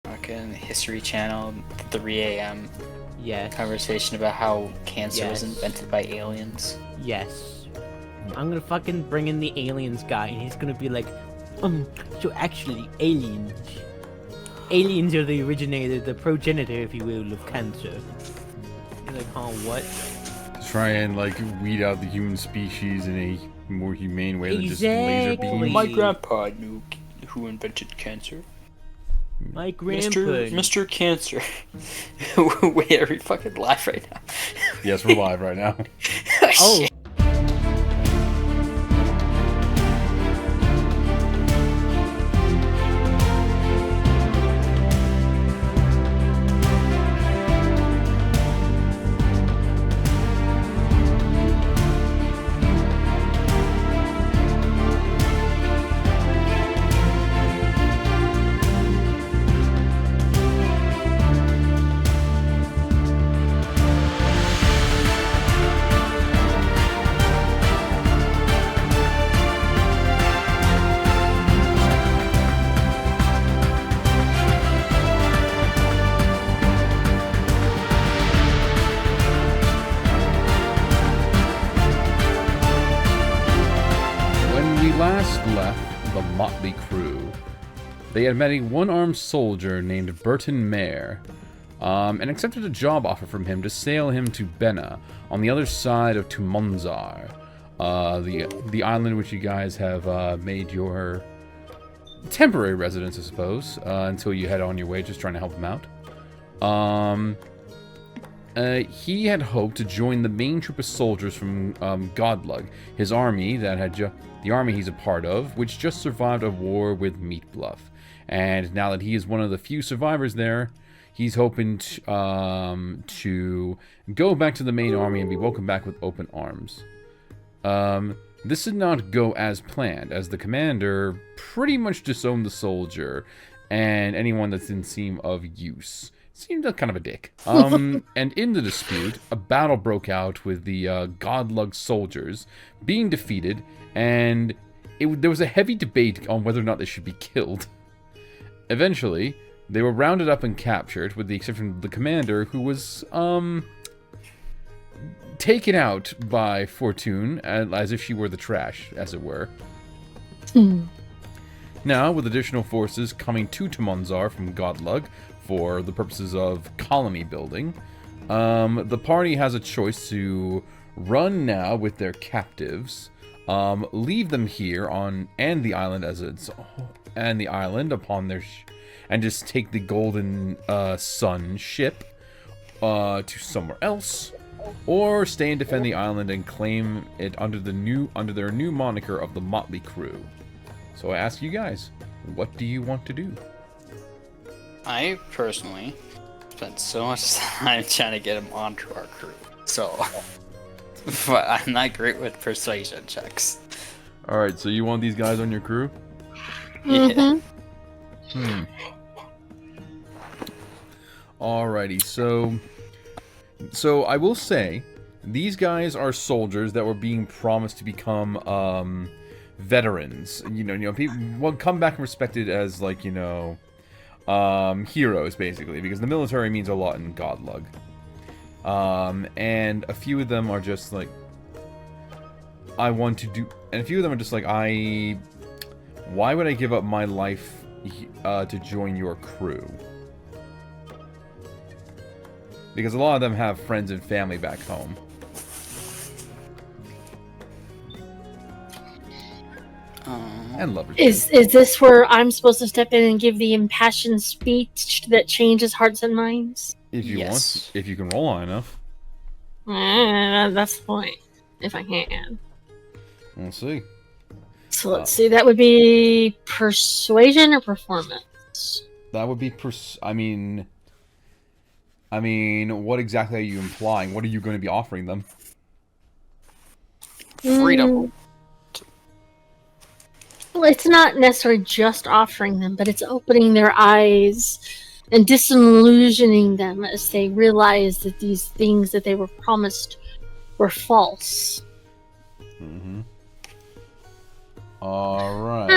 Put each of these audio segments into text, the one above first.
fucking History Channel, 3 a.m. Yes. conversation about how cancer was invented by aliens. Yes. I'm gonna fucking bring in the aliens guy, and he's gonna be like, so actually, aliens are the originator, the progenitor, if you will, of cancer. You're like, huh, what? Try and, like, weed out the human species in a more humane way than just laser Exactly. beams. My grandpa knew who invented cancer. My grandpa. Mr. Cancer. Wait, are we fucking live right now? Yes, we're live right now. Oh. Last left the Motley Crew, they had met a one-armed soldier named Burton Mayer, and accepted a job offer from him to sail him to Benna, on the other side of Tumunzar, the island which you guys have made your temporary residence, I suppose, until you head on your way, just trying to help him out. He had hoped to join the main troop of soldiers from Godlug, his army that had the army he's a part of, which just survived a war with Meat Bluff. And now that he is one of the few survivors there, he's hoping to go back to the main army and be welcomed back with open arms. This did not go as planned, as the commander pretty much disowned the soldier and anyone that didn't seem of use. Seemed like kind of a dick. And in the dispute, a battle broke out with the Godlug soldiers being defeated, and there was a heavy debate on whether or not they should be killed. Eventually, they were rounded up and captured, with the exception of the commander, who was taken out by Fortune as if she were the trash, as it were. Now, with additional forces coming to Tumunzar from Godlug for the purposes of colony building, the party has a choice to run now with their captives, leave them here and the island upon their and just take the Golden Sun ship to somewhere else, or stay and defend the island and claim it under their new moniker of the Motley Crew. So I ask you guys, what do you want to do? I personally spent so much time trying to get him onto our crew, so but I'm not great with persuasion checks. Alright, so you want these guys on your crew? Yeah. Alrighty, so I will say, these guys are soldiers that were being promised to become veterans. You know, people will come back and respected as, like, you know, heroes, basically, because the military means a lot in Godlug. And a few of them are just like, I want to do, and a few of them are just like, why would I give up my life to join your crew? Because a lot of them have friends and family back home. And lovers. Is this where I'm supposed to step in and give the impassioned speech that changes hearts and minds? If you want, if you can roll high enough. That's the point. If I can. We'll see. So let's see. That would be persuasion or performance. That would be I mean, what exactly are you implying? What are you going to be offering them? Freedom. Well, it's not necessarily just offering them, but it's opening their eyes and disillusioning them as they realize that these things that they were promised were false. Alright.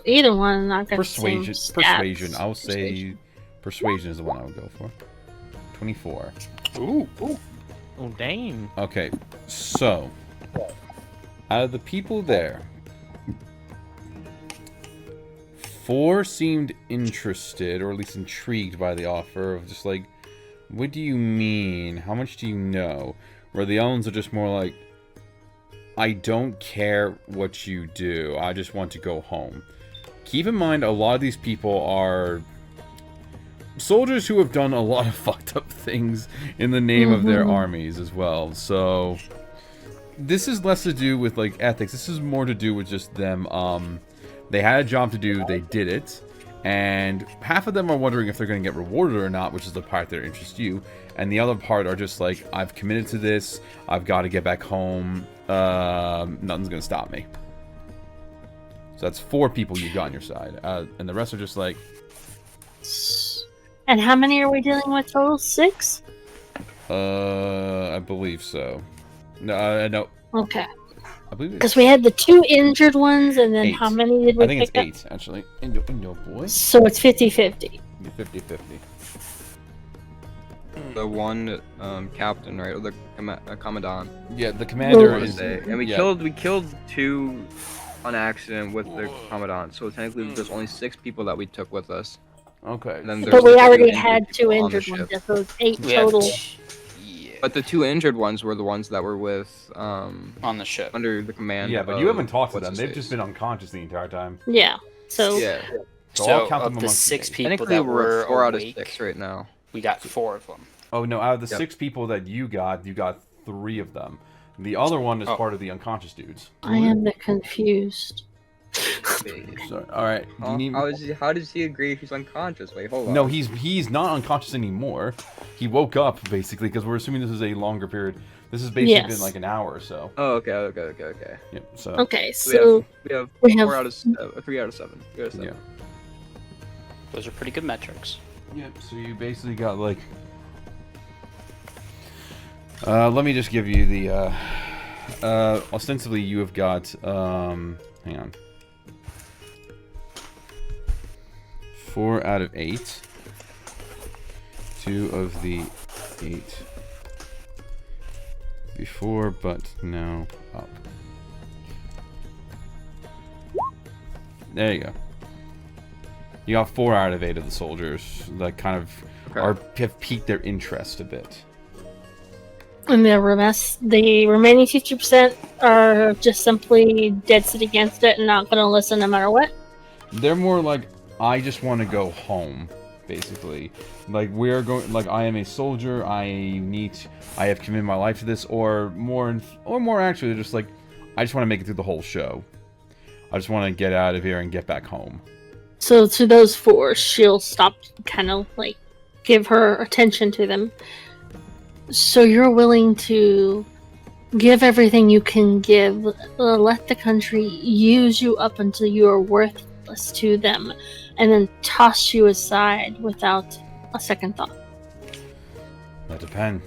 Either one, not got Persuasion. the same Persuasion. stats. I'll say persuasion is the one I would go for. 24. Ooh. Oh, dang. Okay, so out of the people there, 4 seemed interested, or at least intrigued by the offer of just like, what do you mean? How much do you know? Where the other ones are just more like, I don't care what you do. I just want to go home. Keep in mind, a lot of these people are soldiers who have done a lot of fucked up things in the name of their armies as well. So this is less to do with like ethics. This is more to do with just them. They had a job to do. They did it. And half of them are wondering if they're going to get rewarded or not, which is the part that interests you. And the other part are just like, I've committed to this. I've got to get back home. Nothing's going to stop me. So that's 4 people you got on your side. And the rest are just like... And how many are we dealing with total? 6? I believe so. No, no. Okay. I believe it's... Because we had the 2 injured ones, and then 8. how many did we I think it's pick 8, actually. No, boy. So it's 50-50. 50-50. The one captain, right, or the commandant. Yeah, the commander Ooh. is... And we killed 2 on accident with the commandant. So technically, there's only 6 people that we took with us. Okay. And then But there's we the 2 already injured had 2 people on the injured ship. ones. That's those 8 We have total. Yeah. But the 2 injured ones were the ones that were with On the ship. under the command. Yeah, but of, you haven't talked to them. what's They've his just face. been unconscious the entire time. Yeah. So Yeah. So So I'll count them of the amongst 6 the people Technically, that we're were at 4 out of awake, 6 right now. we got 4 of them. Oh, no, out of the Yep. 6 people that you got 3 of them. The other one is Oh. part of the unconscious dudes. I am the confused. So, alright. Do you need... How does he agree if he's unconscious? Wait, hold on. No, he's not unconscious anymore. He woke up, basically, because we're assuming this is a longer period. This has basically Yes. been like an hour or so. Oh, okay. Yep, so... Okay, So so we we have 4 out of 3 out of 7. 3 out of 7. Yeah. Those are pretty good metrics. Yep, so you basically got like... let me just give you the, ostensibly you have got, hang on. 4 out of 8. 2 of the 8 before, but now up. There you go. You got 4 out of 8 of the soldiers that kind of have piqued their interest a bit. and the remaining 50% are just simply dead set against it and not going to listen no matter what. They're more like, I just want to go home, basically. Like, we're going, like, I am a soldier, I have committed my life to this, or more actually, they're just like, I just want to make it through the whole show. I just want to get out of here and get back home. So to those 4, she'll stop, kind of like give her attention to them. So you're willing to give everything you can give, let the country use you up until you are worthless to them, and then toss you aside without a second thought. That depends.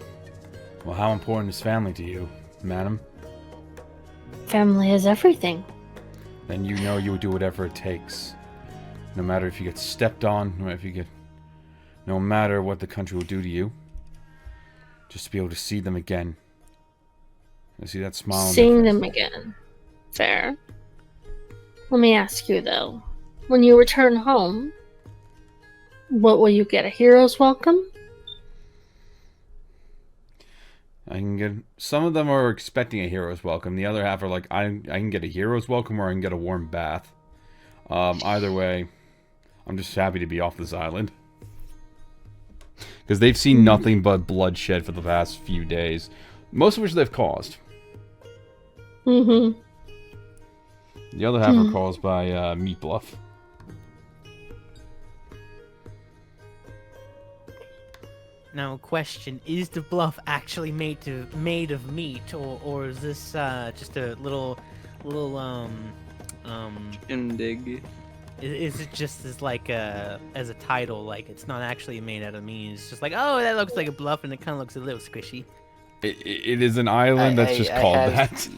Well, how important is family to you, madam? Family is everything. Then you know you would do whatever it takes. No matter if you get stepped on, no matter what the country will do to you. Just to be able to see them again. I see that smile on their Seeing face. them again. Fair. Let me ask you though, when you return home, what will you get? A hero's welcome? I can get... Some of them are expecting a hero's welcome. The other half are like, I can get a hero's welcome or I can get a warm bath. Either way, I'm just happy to be off this island. Because they've seen nothing but bloodshed for the past few days. Most of which they've caused. Mm-hmm. The other half are caused by Meat Bluff. Now, question: is the bluff actually made of meat, or is this just a little Shindig. Is it just as like as a title? Like it's not actually made out of meat. It's just like, oh, that looks like a bluff, and it kind of looks a little squishy. It is an island that's just called that.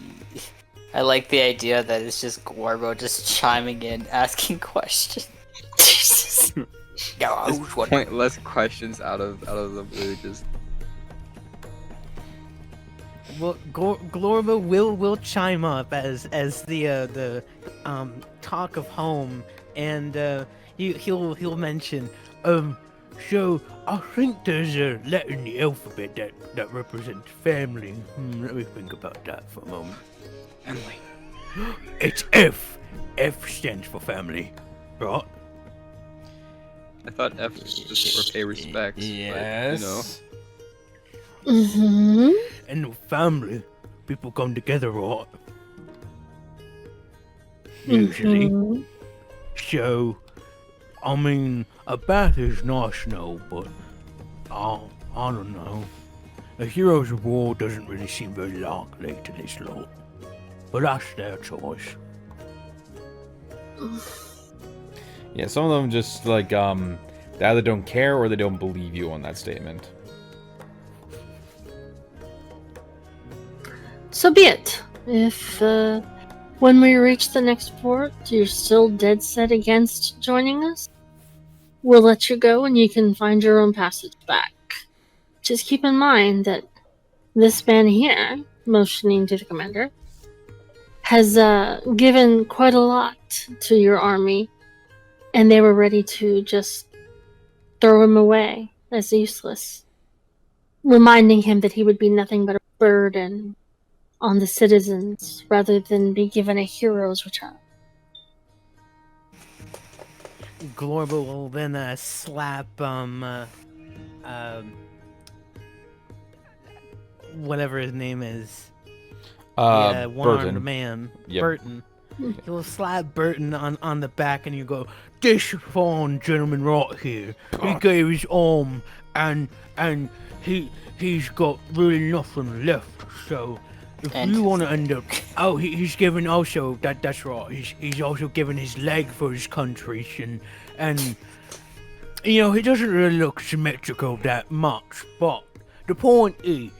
I like the idea that it's just Gorbo just chiming in, asking questions. Jesus. Yeah, Just pointless questions out of the blue. Just Well, Glorbo will chime up as the talk of home, and he'll mention so I think there's a letter in the alphabet that represents family. Let me think about that for a moment. Family. It's F. F stands for family, right? I thought F was just for pay respects. Yes. But, you know. Mm-hmm. And the family, people come together, right? Usually. Mhm. So, I mean, a bath is nice and all, but I don't know. The Heroes of War doesn't really seem very likely to this lot. But that's their choice. Yeah, some of them just like they either don't care or they don't believe you on that statement. So be it. If when we reach the next port, you're still dead set against joining us, we'll let you go and you can find your own passage back. Just keep in mind that this man here, motioning to the commander, has given quite a lot to your army, and they were ready to just throw him away as useless, reminding him that he would be nothing but a burden on the citizens rather than be given a hero's return. Glorbo will then slap whatever his name is. One-armed Burton. man. Yep. Burton. He'll slap Burton on the back and you go, this fine gentleman right here, he gave his arm and he's got really nothing left, so if And- you want to end up... Oh, he's given also, that's right, he's also given his leg for his country, and you know, he doesn't really look symmetrical that much, but the point is,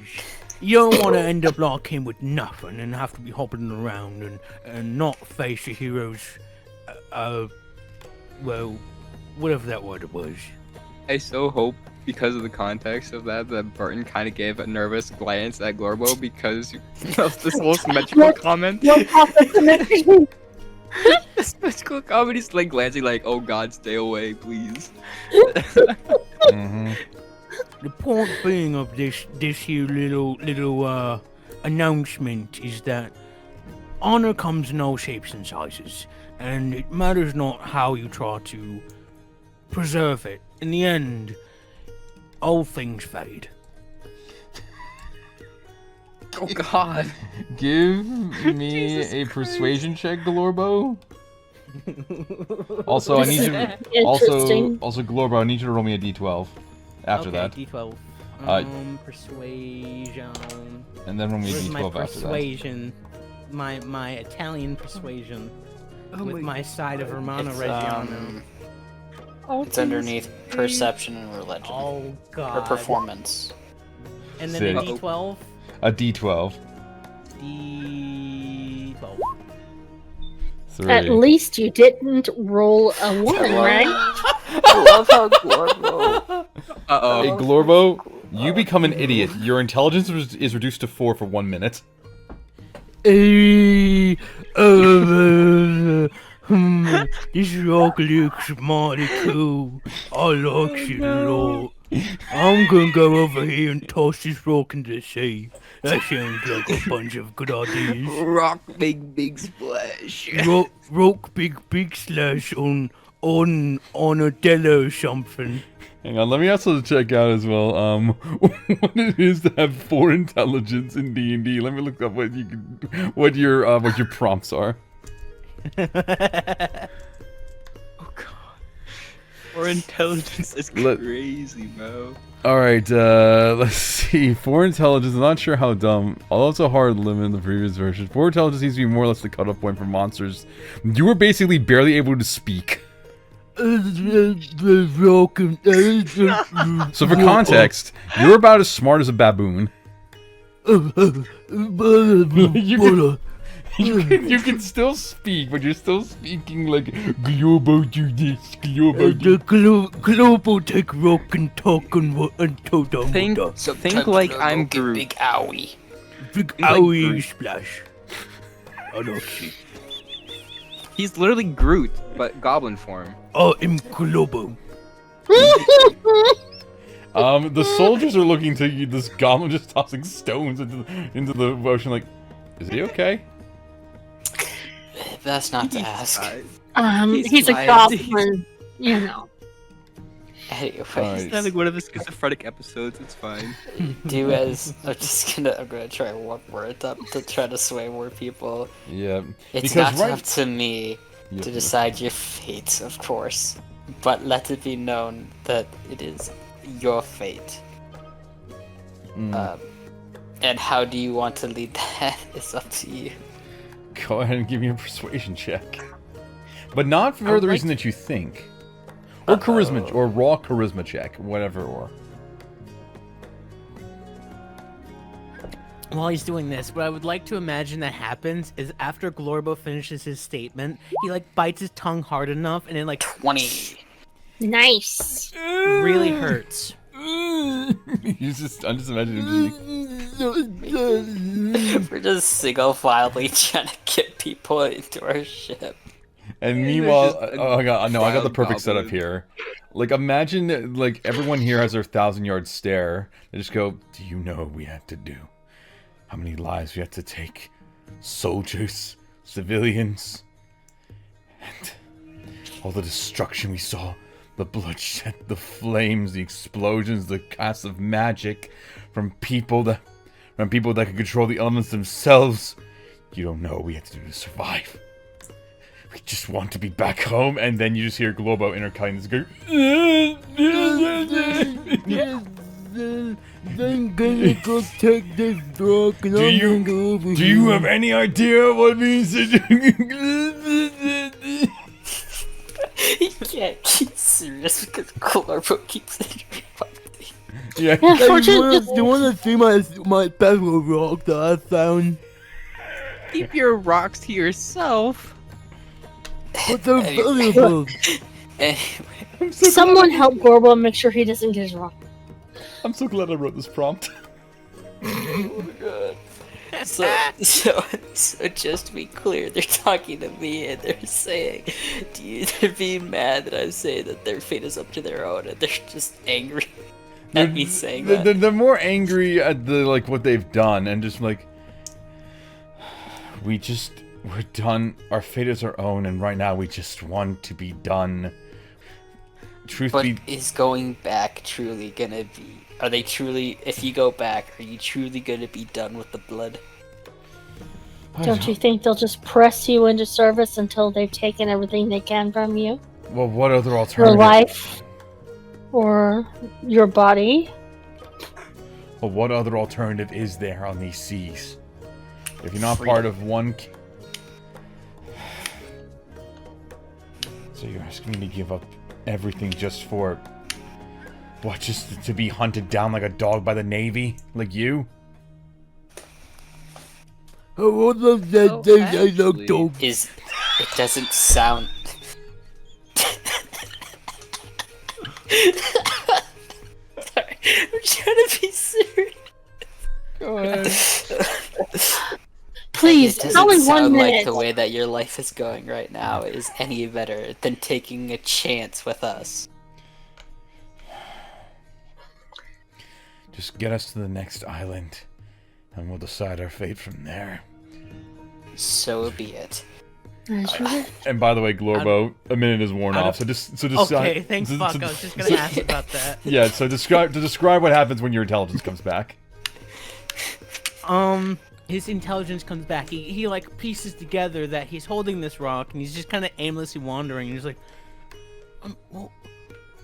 you don't want to end up like him with nothing and have to be hopping around and not face the heroes, well, whatever that word was. I so hope, because of the context of that Burton kind of gave a nervous glance at Glorbo because of this whole symmetrical comment. What happened? Symmetrical comment, he's like glancing like, oh god, stay away, please. Mm-hmm. The point being of this here little announcement is that honor comes in all shapes and sizes, and it matters not how you try to preserve it. In the end, all things fade. Oh god. Give me a persuasion check, Glorbo. Also, I need you. Interesting. Also, Glorbo, I need you to roll me a d12 after okay, that, D12. Persuasion. and then roll me a Where's my d12 after that. persuasion? My Italian persuasion. With my side of Romano It's, Reggiano. It's underneath perception and religion. Oh god. Or performance. And then a Sick. D12. A d12. D12. 3. At least you didn't roll a 1, right? I love how Gorbo. Uh-oh. Hey, Glorbo, you become an idiot. Your intelligence is reduced to 4 for 1 minute. Hey, this rock looks mighty cool. I like it a lot. I'm gonna go over here and toss this rock into the sea. That sounds like a bunch of good ideas. Rock big splash. Rock big slash on a Della or something. Hang on, let me also check out as well, what it is to have 4 intelligence in D&D. Let me look up what your prompts are. Oh god. Our intelligence is crazy, bro. Alright, let's see. 4 intelligence, I'm not sure how dumb. Although it's a hard limit in the previous version. 4 intelligence seems to be more or less the cutoff point for monsters. You were basically barely able to speak. So for context, you're about as smart as a baboon. You You can still speak, but you're still speaking like Globo do this, Globo do. Global take rock and talk and told them. Think like I'm Groot. Big owie. Big like owie Groot. splash. I don't see. He's literally Groot, but goblin form. Oh, I'm Globo. The soldiers are looking to you, this goblin just tossing stones into the ocean like, is he okay? That's not to ask. He's a tired. goblin, you know. Anyway, Alright. He's having one of his schizophrenic episodes, it's fine. do as I'm gonna try one more attempt to try to sway more people. Yeah. It's because not up to me Yeah. to decide your fate, of course, but let it be known that it is your fate. And how do you want to lead that is up to you. Go ahead and give me a persuasion check. But not for the reason that you think. Or charisma, or raw charisma check, whatever, or... While he's doing this, what I would like to imagine that happens is after Glorbo finishes his statement, he like bites his tongue hard enough and it like 20. Nice. really hurts. I'm just imagining him just We're just single-filely trying to get people into our ship. And meanwhile, just a I got the wild perfect setup goblin. here. Like, imagine, like, everyone here has their 1,000-yard stare. They just go, do you know what we had to do? How many lives we had to take? Soldiers, civilians, and all the destruction we saw. The bloodshed, the flames, the explosions, the cast of magic from people that could control the elements themselves. You don't know what we had to do to survive. We just want to be back home, and then you just hear Globo intercutting this go. I'm gonna go take this drug and Do you- go over Do you have any idea what it means to You can't keep serious because Corvo keeps interrupting. Yeah. Yeah, fortunately, Do you wanna see my pebble rock that I found? Keep your rocks to yourself. But they're Anyway. valuable. Anyway, someone help Gorbo make sure he doesn't get his rock. I'm so glad I wrote this prompt. so just to be clear, they're talking to me and they're saying, they're being mad that I'm saying that their fate is up to their own, and they're just angry at me saying that. They're more angry at the like what they've done, and just like we're done. Our fate is our own, and right now we just want to be done. Truth But be, is going back truly gonna be? Are they truly? If you go back, are you truly gonna be done with the blood? Don't you think they'll just press you into service until they've taken everything they can from you? well, what other Your alternative? life or your body? Well, what other alternative is there on these seas? If you're not Freedom. part of one. So you're asking me to give up everything just for what? Just to be hunted down like a dog by the Navy, like you? What was that Oh, thing I actually- looked over? It doesn't sound. Sorry, I'm trying to be serious. Go ahead. Please, It it's doesn't only sound 1 like minute. the way that your life is going right now is any better than taking a chance with us. Just get us to the next island, and we'll decide our fate from there. So be it. And by the way, Glorbo, a minute is worn off, so decide. Okay, thanks, fuck. I was just gonna ask about that. Yeah, so describe what happens when your intelligence comes back. His intelligence comes back. He like pieces together that he's holding this rock and he's just kind of aimlessly wandering. And he's like,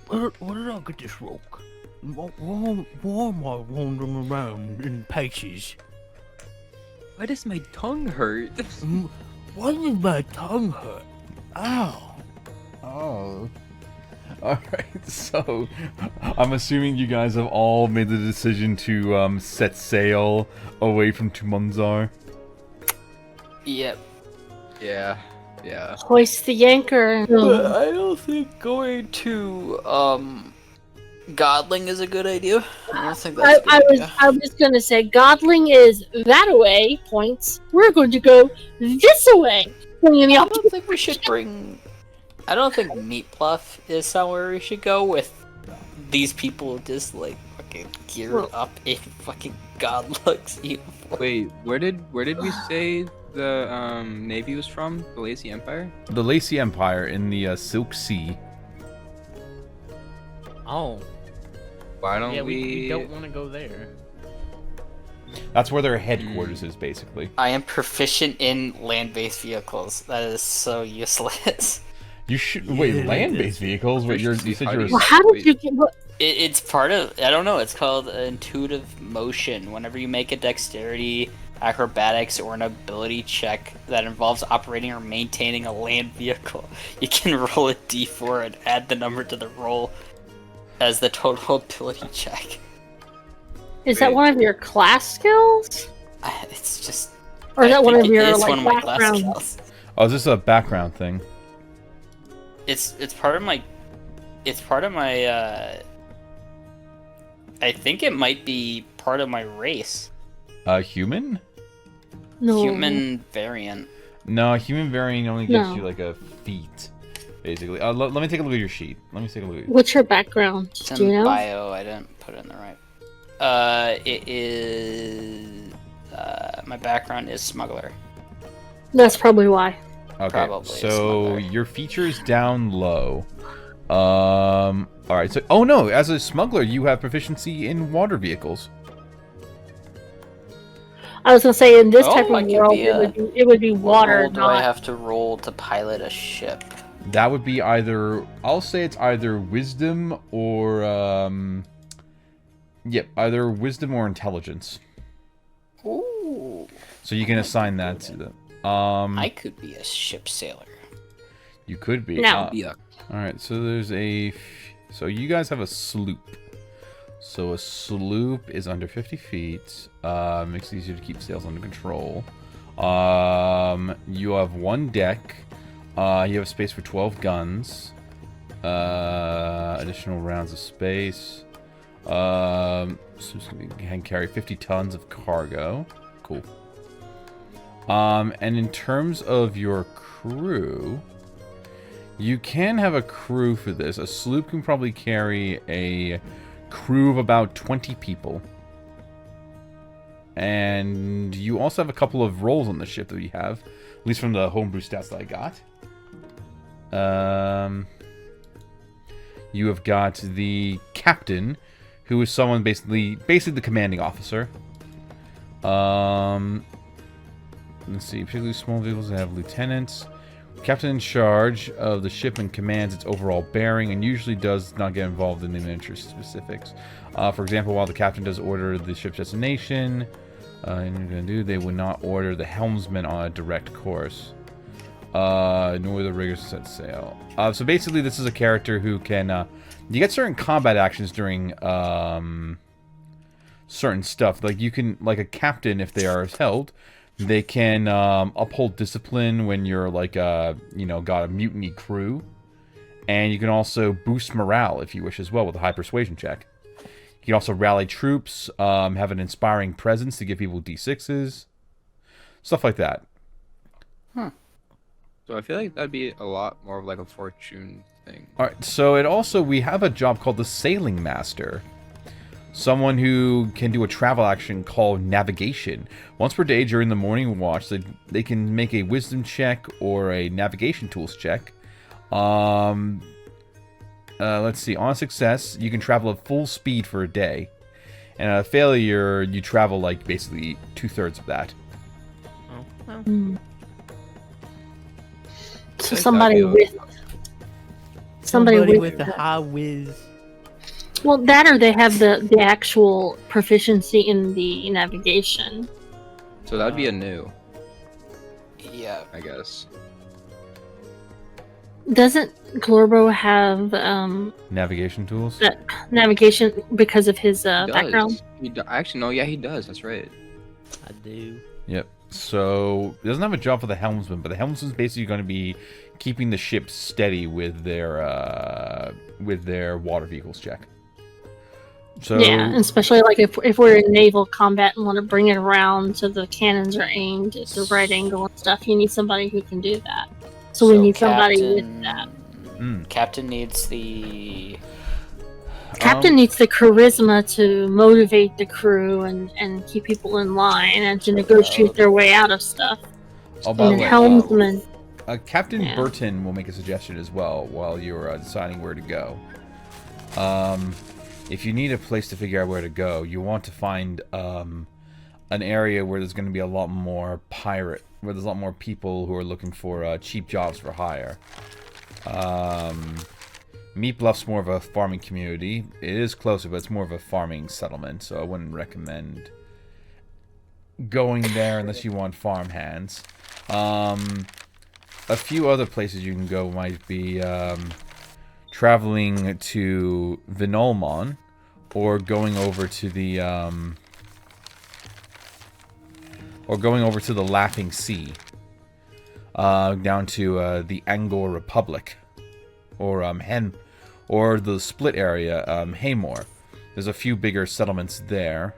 where did I get this rock? Why am I wandering around in places? Why does my tongue hurt? Why does my tongue hurt? Ow. Oh. Alright, so I'm assuming you guys have all made the decision to set sail away from Tumunzar. Yep. Yeah. Yeah. Hoist the anchor. But I don't think going to Godling is a good idea. I don't think that's a good idea. I was gonna say Godling is that away points. We're going to go this away. Going in the I opposite. don't think we should bring. I don't think Meat Bluff is somewhere we should go with these people just like fucking geared up in fucking Godlug's uniform. Wait, where did we say the navy was from? The Lacy Empire? The Lacy Empire in the Silk Sea. Oh. Why don't Yeah, we don't want to go there. That's where their headquarters is, basically. I am proficient in land-based vehicles. That is so useless. You should wait. Land-based vehicles? Wait, you said you're. Well, how did you get? It's part of. I don't know. It's called intuitive motion. Whenever you make a dexterity, acrobatics, or an ability check that involves operating or maintaining a land vehicle, you can roll a d4 and add the number to the roll as the total ability check. Is that one of your class skills? It's just. Or is that one of it your is like one of my class background? skills. Oh, is this a background thing? It's part of my. It's part of my. I think it might be part of my race. Human? No. Human variant. No, human variant only gives No. you like a feat, basically. Let me take a look at your sheet. Let me take a look at. What's your background? It's Do you in know? bio. I didn't put it in the right. It is. My background is smuggler. That's probably why. Okay, Probably a so smuggler. your feature's down low. All right. So, oh no, as a smuggler, you have proficiency in water vehicles. I was gonna say in this Oh, type I of could world, be it would be What water, role do I not. have to roll to pilot a ship? That would be either. I'll say it's either wisdom or Yep, either wisdom or intelligence. Ooh. So you can assign that to them. I could be a ship sailor. You could be. No. Yeah. All right. So there's a. So you guys have a sloop. So a sloop is under 50 feet. Makes it easier to keep sails under control. You have one deck. You have space for 12 guns. Additional rounds of space. So it's can carry 50 tons of cargo. Cool. And in terms of your crew, you can have a crew for this. A sloop can probably carry a crew of about 20 people. And you also have a couple of roles on the ship that you have, at least from the homebrew stats that I got. You have got the captain, who is someone basically the commanding officer. Let's see, particularly small vehicles that have lieutenants. Captain in charge of the ship and commands its overall bearing, and usually does not get involved in miniature specifics. For example, while the captain does order the ship's destination, they would not order the helmsman on a direct course, nor the riggers to set sail. So basically, this is a character who can you get certain combat actions during certain stuff. Like you can, like a captain, if they are held, they can uphold discipline when you're like got a mutiny crew, and you can also boost morale if you wish as well with a high persuasion check. You can also rally troops, have an inspiring presence to give people D6s, stuff like that. So I feel like that'd be a lot more of like a fortune thing. All right, so we have a job called the Sailing Master. Someone who can do a travel action called Navigation. Once per day during the morning watch, they can make a Wisdom check or a Navigation Tools check. Let's see. On success, you can travel at full speed for a day. And on a failure, you travel like basically 2/3 of that. So somebody with with a high whiz. Well, that or they have the actual proficiency in the navigation. So that'd be a new, Yeah. I guess. Doesn't Glorbo have Navigation tools? navigation because of his He does. background? Actually, no, yeah, he does. That's right. I do. Yep. So, it doesn't have a job for the helmsman, but the helmsman's basically going to be keeping the ship steady with their water vehicles check. So, Yeah, especially like if we're in naval combat and want to bring it around so the cannons are aimed at the right angle and stuff, you need somebody who can do that. So we need somebody with that. Captain needs the... Captain needs the charisma to motivate the crew and keep people in line and to negotiate their way out of stuff. by And the then way, helmsman. Captain Burton will make a suggestion as well while you're deciding where to go. If you need a place to figure out where to go, you want to find an area where there's going to be a lot more where there's a lot more people who are looking for cheap jobs for hire. Meat Bluff's more of a farming community. It is closer, but it's more of a farming settlement, so I wouldn't recommend going there unless you want farm hands. A few other places you can go might be traveling to Vinolmon, or going over to the Laughing Sea, down to the Angor Republic, or the split area, Haymore. There's a few bigger settlements there,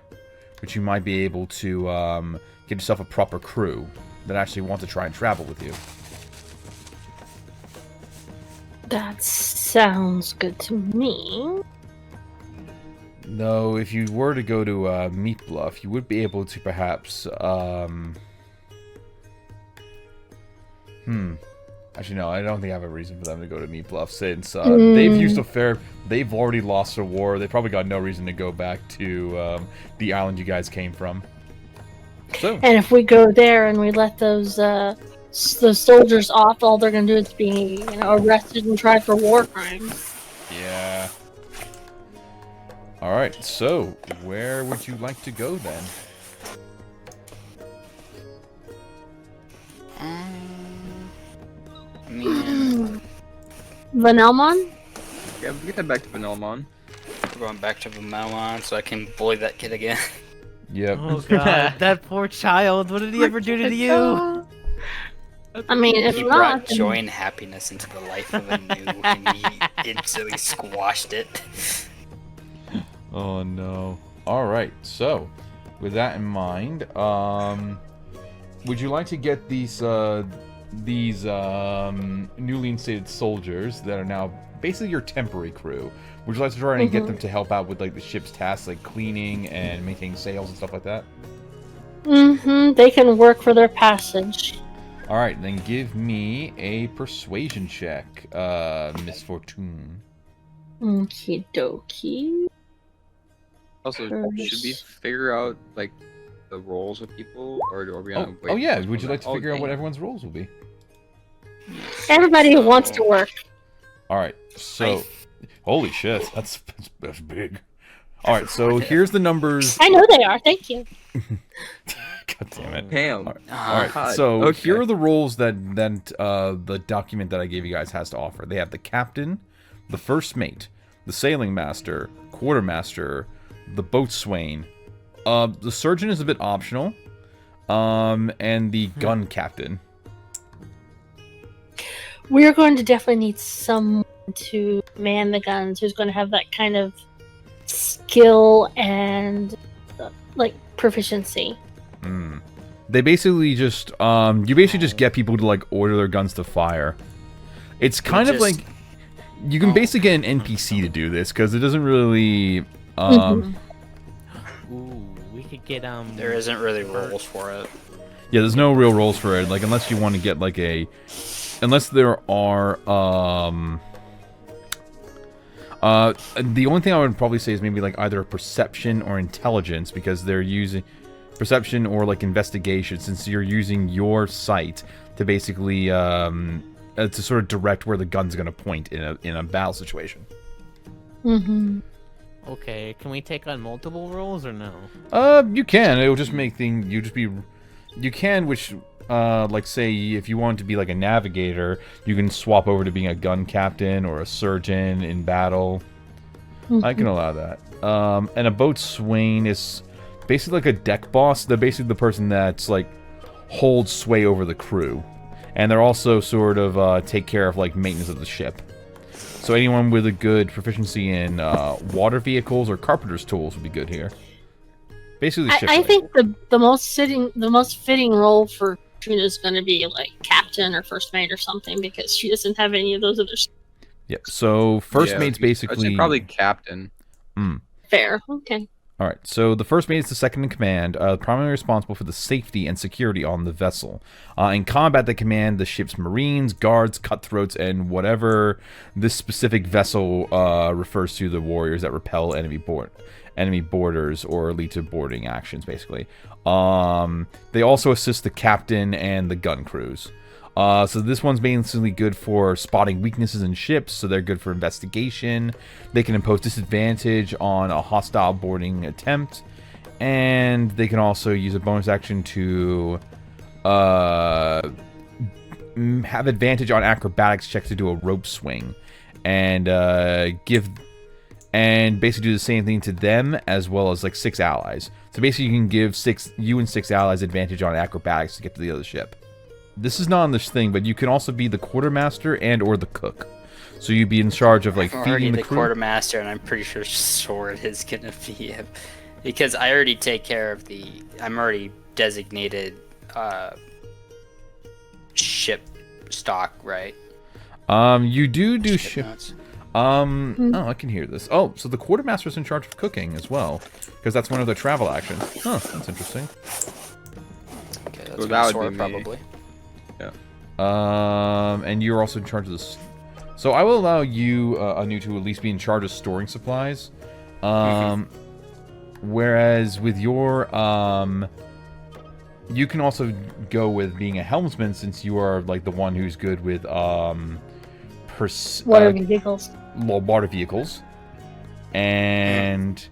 which you might be able to get yourself a proper crew that actually want to try and travel with you. That sounds good to me. Though, if you were to go to Meat Bluff, you would be able to perhaps... Actually, no, I don't think I have a reason for them to go to Meat Bluff, since they've already lost a war. They probably got no reason to go back to the island you guys came from. So. And if we go there and we let those soldiers off, all they're going to do is be arrested and tried for war crimes. Yeah. Alright, so, where would you like to go then? Vanelmon? Yeah, we can head back to Vanelmon. We're going back to Vermont so I can bully that kid again. Yep. Oh god, that poor child. What did he ever do to you? I mean, if He not, brought then- joy and happiness into the life of Aniew, and he instantly squashed it. Oh no. Alright, so, with that in mind, would you like to get these newly instated soldiers that are now basically your temporary crew? Would you like to try and get them to help out with like the ship's tasks, like cleaning and maintaining sails and stuff like that? They can work for their passage. Alright, then give me a persuasion check, Miss Fortune. Okie dokie. Also, should we figure out like the roles of people, or are we gonna wait? Oh yeah, for would you like to figure out what dang. everyone's roles will be? Everybody who wants to work. Alright, so... Holy shit, that's big. Alright, so here's the numbers... I know they are, thank you. God damn it. Damn. Alright, God. so Okay. here are the roles that the document that I gave you guys has to offer. They have the captain, the first mate, the sailing master, quartermaster, the boatswain. The surgeon is a bit optional, and the gun captain. We're going to definitely need someone to man the guns who's going to have that kind of skill and like proficiency. They basically just you basically just get people to like order their guns to fire. It's kind of like you can basically get an NPC to do this because it doesn't really Ooh, we could get There isn't really roles for it. yeah, there's no real roles for it. Like unless you want to get like unless there are the only thing I would probably say is maybe like either perception or intelligence, because they're using perception or like investigation, since you're using your sight to basically to sort of direct where the gun's going to point in a battle situation. Okay, can we take on multiple roles or no? You can. It'll just make things. You can, which like say if you want to be like a navigator, you can swap over to being a gun captain or a surgeon in battle. I can allow that. And a boatswain is basically like a deck boss. They're basically the person that's like hold sway over the crew. And they're also sort of take care of like maintenance of the ship. So anyone with a good proficiency in water vehicles or carpenter's tools would be good here. Basically, I think the most fitting role for Fortuna is going to be like captain or first mate or something, because she doesn't have any of those other. Yep. So first mate's basically I'd say probably captain. Fair. Okay. All right. So the first mate is the second in command, primarily responsible for the safety and security on the vessel. In combat, they command the ship's marines, guards, cutthroats, and whatever this specific vessel refers to, the warriors that repel enemy boarders or lead to boarding actions, basically. They also assist the captain and the gun crews. So this one's basically good for spotting weaknesses in ships, so they're good for investigation. They can impose disadvantage on a hostile boarding attempt, and they can also use a bonus action to have advantage on acrobatics checks to do a rope swing, and basically do the same thing to them as well as like 6 allies. So basically you can give 6 allies advantage on acrobatics to get to the other ship. This is not on this thing, but you can also be the quartermaster and or the cook. So you'd be in charge of like feeding the crew. Quartermaster, and I'm pretty sure Sword is gonna be him, because I already take care of I'm already designated ship stock, right? You do ship. Oh, I can hear this. Oh, so the quartermaster's in charge of cooking as well, because that's one of the travel actions. Huh, that's interesting. Okay, that's that would be probably. Yeah. And you're also in charge of this. So I will allow you, Aniew, to at least be in charge of storing supplies. Whereas with your, you can also go with being a helmsman, since you are like the one who's good with water vehicles. Water vehicles. And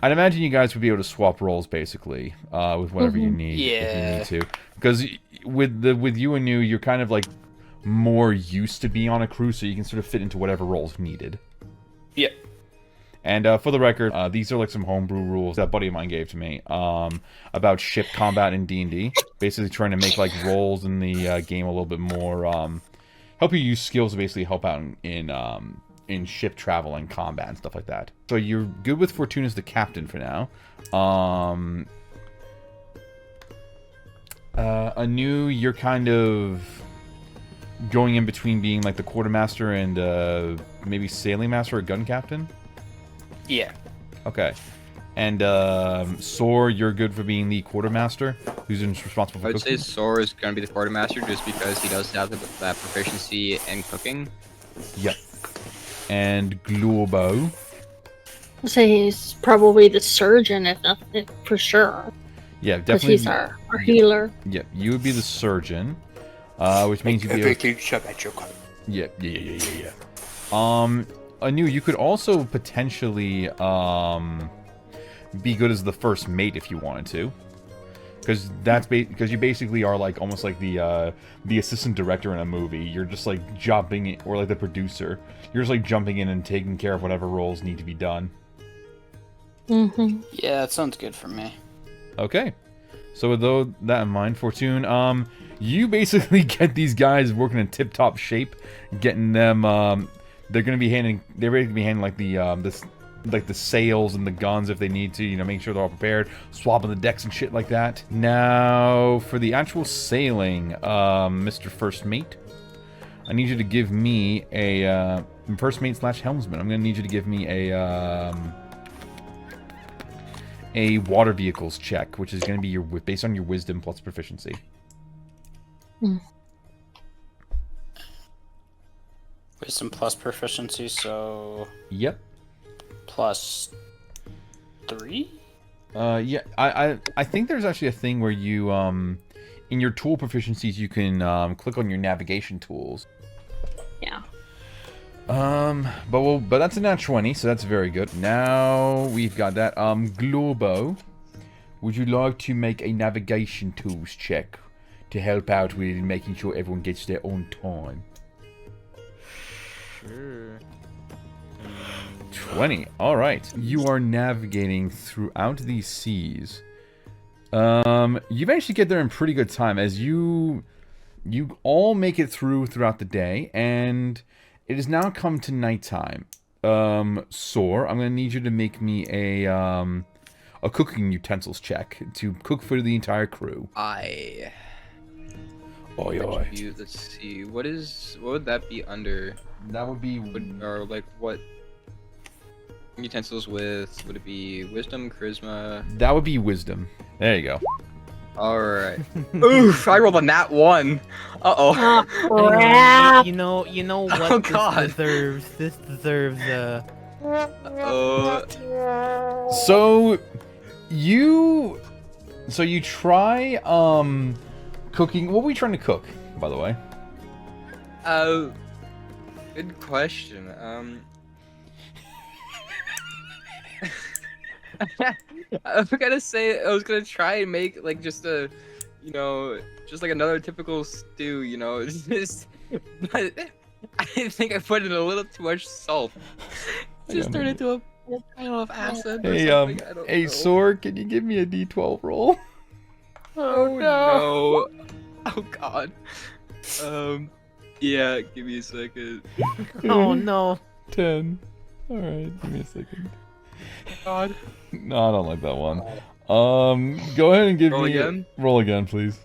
I'd imagine you guys would be able to swap roles basically with whatever you need. Yeah. If you need to, because with you and Aniew, you're kind of like more used to being on a crew, so you can sort of fit into whatever roles needed. Yep. And for the record, these are like some homebrew rules that a buddy of mine gave to me about ship combat in D&D. Basically trying to make like roles in the game a little bit more, help you use skills to basically help out in ship travel and combat and stuff like that. So you're good with Fortuna as the captain for now. Aniew, you're kind of going in between being like the quartermaster and maybe sailing master or gun captain. Yeah. Okay. And Sor, you're good for being the quartermaster, who's responsible for cooking? I would say Sor is going to be the quartermaster just because he does have that proficiency in cooking. Yep. And Globo. I'd say he's probably the surgeon, if for sure. Yeah, Because definitely. he's our healer. Yep, you would be the surgeon, which means you'd be everything shut at your car. Yeah. Aniew, you could also potentially be good as the first mate if you wanted to, because because you basically are like almost like the assistant director in a movie. You're just like jumping in, or like the producer. You're just like jumping in and taking care of whatever roles need to be done. Yeah, that sounds good for me. Okay, so with that in mind, Fortune, you basically get these guys working in tip-top shape, getting them. They're ready to be handling like the sails and the guns if they need to, you know, make sure they're all prepared, swapping the decks and shit like that. Now, for the actual sailing, Mr. First Mate, I need you to give me a First Mate / helmsman. I'm gonna need you to give me a water vehicles check, which is gonna be based on your wisdom plus proficiency. Wisdom plus proficiency, so... Yep. +3? Yeah, I think there's actually a thing where you, in your tool proficiencies, you can, click on your navigation tools. Yeah. But that's a nat 20, so that's very good. Now, we've got that. Globo, would you like to make a navigation tools check to help out with making sure everyone gets there on time? Sure. 20. All right. You are navigating throughout these seas. You actually get there in pretty good time as you all make it throughout the day, and it has now come to nighttime. Sor, I'm gonna need you to make me a cooking utensils check to cook for the entire crew. Oi. Let's see. What would that be under? That would be Or like what utensils with? Would it be wisdom, charisma? That would be wisdom. There you go. All right. Oof! I rolled a nat 1. Uh-oh. Oh, crap. You know what Oh, this God. deserves? This deserves So you try cooking. What were you trying to cook, by the way? Good question. I was gonna say I was gonna try and make like just a, just like another typical stew, just. But I think I put in a little too much salt. Just turned into a pile of acid. Hey, or something. I don't know. Sor, can you give me a D12 roll? Oh no! Oh god. Yeah. Give me a second. Oh no. 10. All right, give me a second. God. No, I don't like that one. Go ahead and give Roll me again? Roll again, please.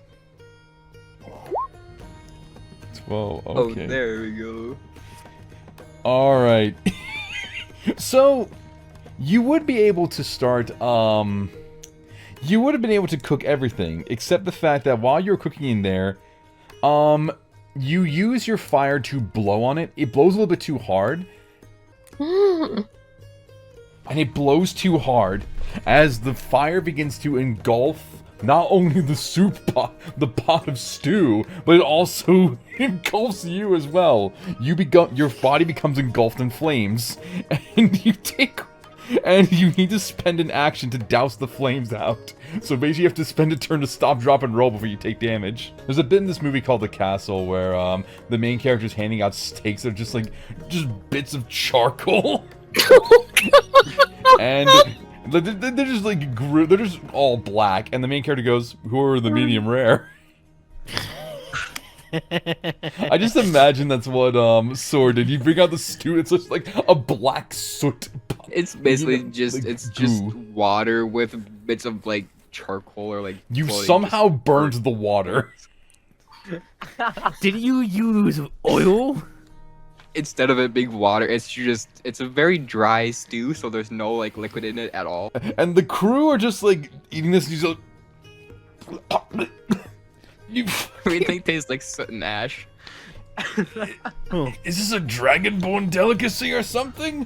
12. Okay. Oh, there we go. All right. So, you would be able to start. You would have been able to cook everything except the fact that while you're cooking in there, you use your fire to blow on it. It blows a little bit too hard. And it blows too hard as the fire begins to engulf not only the soup pot, the pot of stew, but it also engulfs you as well. Your body becomes engulfed in flames, and you need to spend an action to douse the flames out. So basically you have to spend a turn to stop, drop, and roll before you take damage. There's a bit in this movie called The Castle where the main character's handing out steaks that are just bits of charcoal. And they're just they're just all black, and the main character goes, "Who are the medium rare?" I just imagine that's what Sword did. You bring out the stew, it's just like a black soot pot. It's basically just goo. water with bits of like charcoal or like. You floating, somehow just burned the water. Did you use oil? Instead of it being water, it's a very dry stew, so there's no like liquid in it at all. And the crew are just like eating this, and he's like, Everything tastes like soot and ash. "Is this a dragonborn delicacy or something?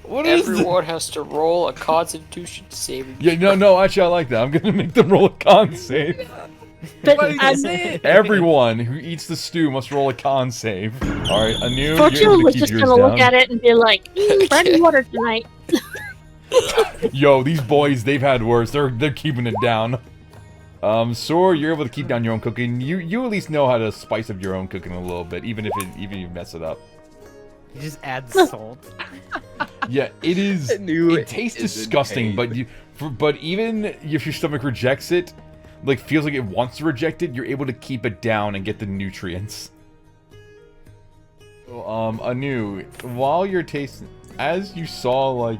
What is this?" Everyone has to roll a Constitution saving. Yeah, no, actually, I like that. I'm gonna make them roll a con save. But What did you say? Everyone who eats the stew must roll a con save. All right, Aniew, you're Fortune able to was keep just yours gonna look down. at it and be like, "Bread and water tonight." Yo, these boys, they've had worse. They're keeping it down. Sor, you're able to keep down your own cooking. You at least know how to spice up your own cooking a little bit, even if you mess it up. You just add salt. Yeah, it is. Aniew It tastes is in disgusting, pain. but even if your stomach rejects it, like feels like it wants to reject it, you're able to keep it down and get the nutrients. So, Aniew, while you're tasting, as you saw, like,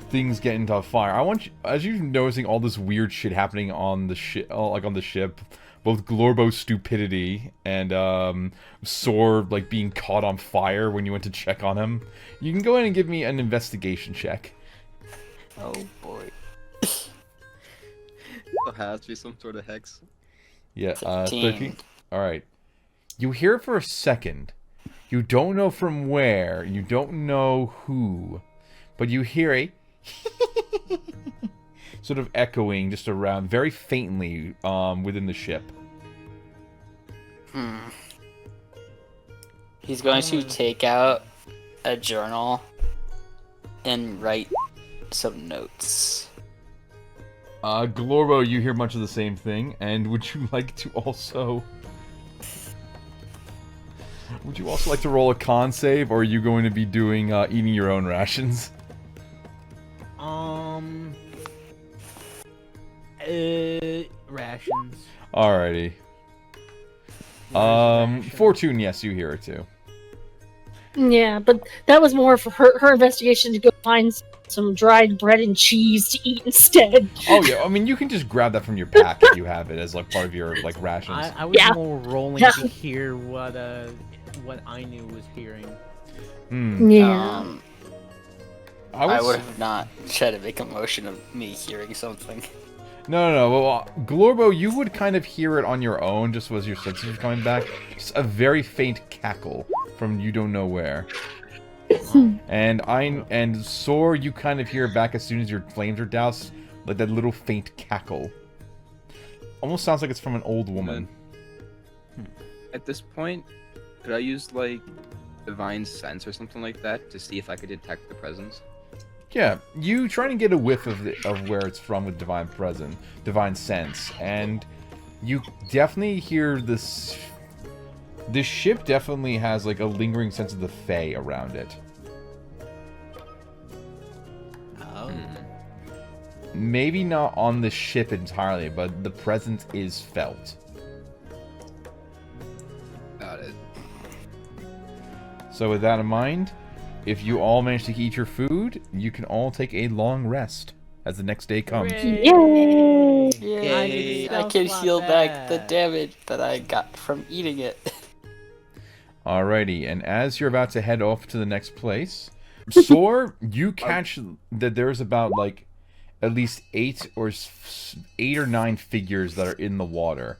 things get into fire, I want you, as you're noticing all this weird shit happening on the ship, on the ship, both Glorbo's stupidity and Sor like being caught on fire when you went to check on him, you can go in and give me an investigation check. Oh boy. There has to be some sort of hex. Yeah, 13. 13. All right. You hear it for a second. You don't know from where. You don't know who, but you hear a sort of echoing just around, very faintly, within the ship. He's going to take out a journal and write some notes. Glorbo, you hear much of the same thing, and would you like to also... Would you also like to roll a con save, or are you going to be doing, eating your own rations? Rations. Alrighty. Fortune, yes, you hear it too. Yeah, but that was more for her investigation to go find some dried bread and cheese to eat instead. Oh yeah, I mean you can just grab that from your pack if you have it as like part of your like rations. I was Yeah. more rolling Yeah. to hear what Aniew was hearing. Yeah. I would have not tried to make a motion of me hearing something. No. Well, Glorbo, you would kind of hear it on your own, just as your senses are coming back. Just a very faint cackle from you don't know where. And Soar, you kind of hear it back as soon as your flames are doused, like that little faint cackle. Almost sounds like it's from an old woman. At this point, could I use like divine sense or something like that to see if I could detect the presence? Yeah, you try to get a whiff of where it's from with divine sense, and you definitely hear this. This ship definitely has like a lingering sense of the Fae around it. Oh. Maybe not on the ship entirely, but the presence is felt. Got it. So with that in mind, if you all manage to eat your food, you can all take a long rest as the next day comes. Yay! Yay! I Sounds can not heal back the bad. damage that I got from eating it. Alrighty, and as you're about to head off to the next place, Soar, you catch that there's about like at least 8 or 9 figures that are in the water.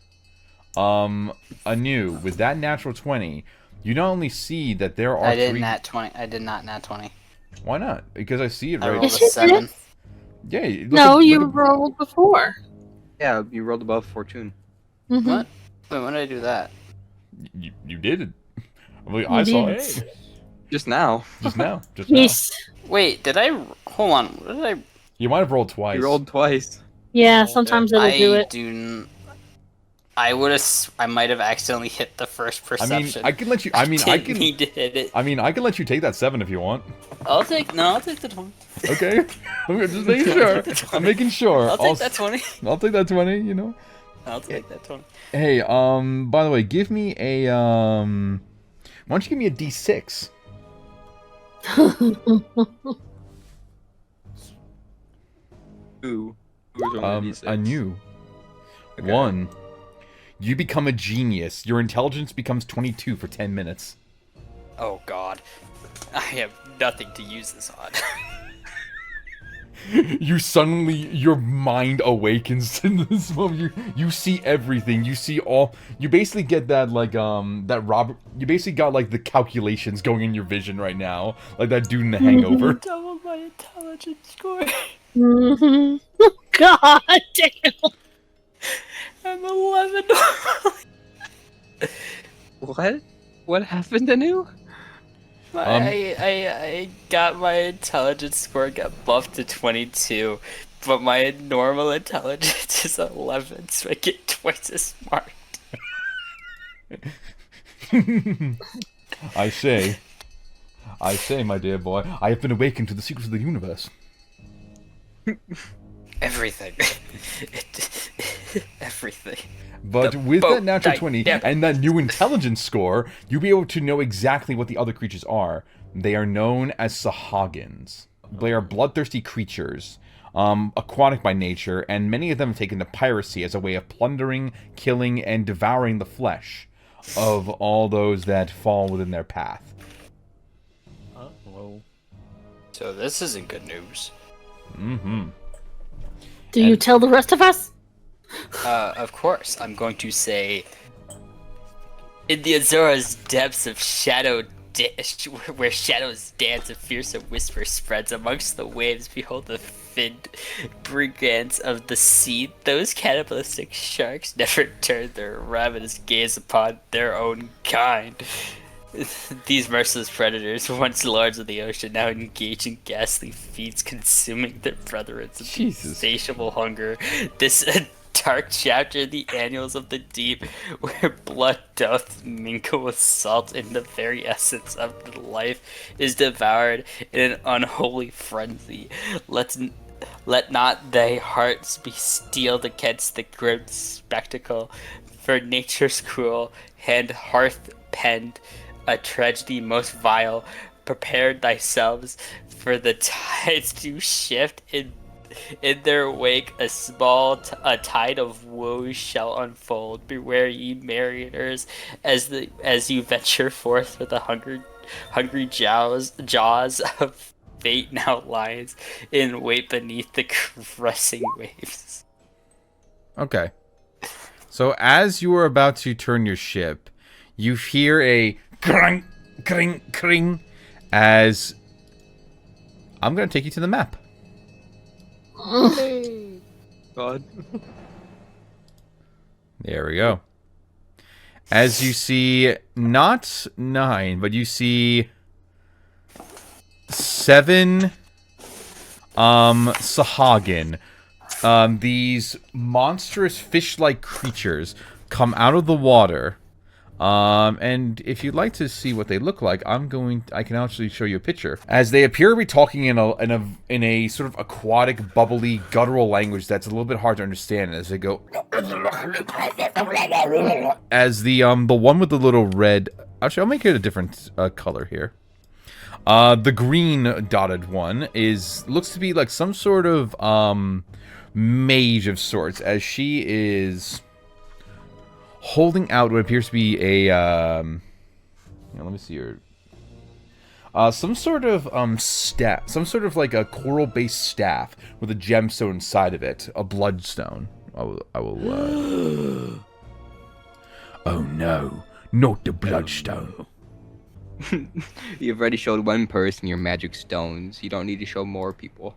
Aniew, with that natural 20, you not only see that there are I did 3... nat 20. I did not nat 20. Why not? Because I see it I right. rolled a Yes, you 7. Yeah. Look No, at- you look at- rolled before. Yeah, you rolled above fortune. Mhm. What? Wait, when did I do that? You did it. I mean, You I saw did. it Just now. just now. Just now. Yes. Wait, did I... Hold on. What did I... You might have rolled twice. You rolled twice. Yeah, sometimes it'll do I it. do... I would have... I might have accidentally hit the first I mean, perception. I can let you. I mean, I Didn't can. need to hit it. I mean, I can let you take that 7 if you want. I'll take the 20. Okay. I'm just making sure. I'm making sure. I'll take that 20. I'll take that 20. You know. I'll take that 20. Hey, by the way, give me a why don't you give me a D6? Ooh. Who's on the D6? Aniew. Okay. 1. You become a genius. Your intelligence becomes 22 for 10 minutes. Oh god. I have nothing to use this on. You suddenly, your mind awakens in this moment. You see everything. You see all. You basically get that like that Robert. You basically got like the calculations going in your vision right now, like that dude in The Hangover. Double my intelligence score. Mhm. God damn. I'm 11. What? What happened, Aniew? I got my intelligence score got buffed to 22, but my normal intelligence is 11, so I get twice as smart. I say, my dear boy, I have been awakened to the secrets of the universe. Everything. Everything. But The with boat that natural 20 dynamic. and that new intelligence score, you'll be able to know exactly what the other creatures are. They are known as Sahagins. They are bloodthirsty creatures, aquatic by nature, and many of them have taken to piracy as a way of plundering, killing, and devouring the flesh of all those that fall within their path. Uh-oh. So this isn't good news. Mm-hmm. Do you tell the rest of us? Of course, I'm going to say, in the Azora's depths of where shadows dance, a fearsome whisper spreads amongst the waves. Behold the finned brigands of the sea. Those cannibalistic sharks never turn their ravenous gaze upon their own kind. These merciless predators, once lords of the ocean, now engage in ghastly feats, consuming their brethren's Jesus. insatiable hunger. This dark chapter, the annals of the deep, where blood doth mingle with salt, and the very essence of the life is devoured in an unholy frenzy. Let's let not thy hearts be steeled against the grim spectacle, for nature's cruel hand hath penned a tragedy most vile. Prepare thyselves for the tides to shift in their wake. A tide of woe shall unfold. Beware, ye mariners, as you venture forth for the hungry jaws of fate now lies in wait beneath the crushing waves. Okay. So as you are about to turn your ship, you hear a kring, kring, kring, as I'm going to take you to the map. God. There we go. As you see, not 9, but you see 7 Sahagin. These monstrous fish-like creatures come out of the water. And if you'd like to see what they look like, I can actually show you a picture. As they appear to be talking in a sort of aquatic, bubbly, guttural language that's a little bit hard to understand as they go. As the one with the little red, actually I'll make it a different color here. The green dotted one looks to be like some sort of mage of sorts, as she is holding out what appears to be a let me see here. Some sort of staff, some sort of like a coral-based staff with a gemstone inside of it, a bloodstone. I will. Oh no, not the bloodstone. You've already showed one person your magic stones. You don't need to show more people.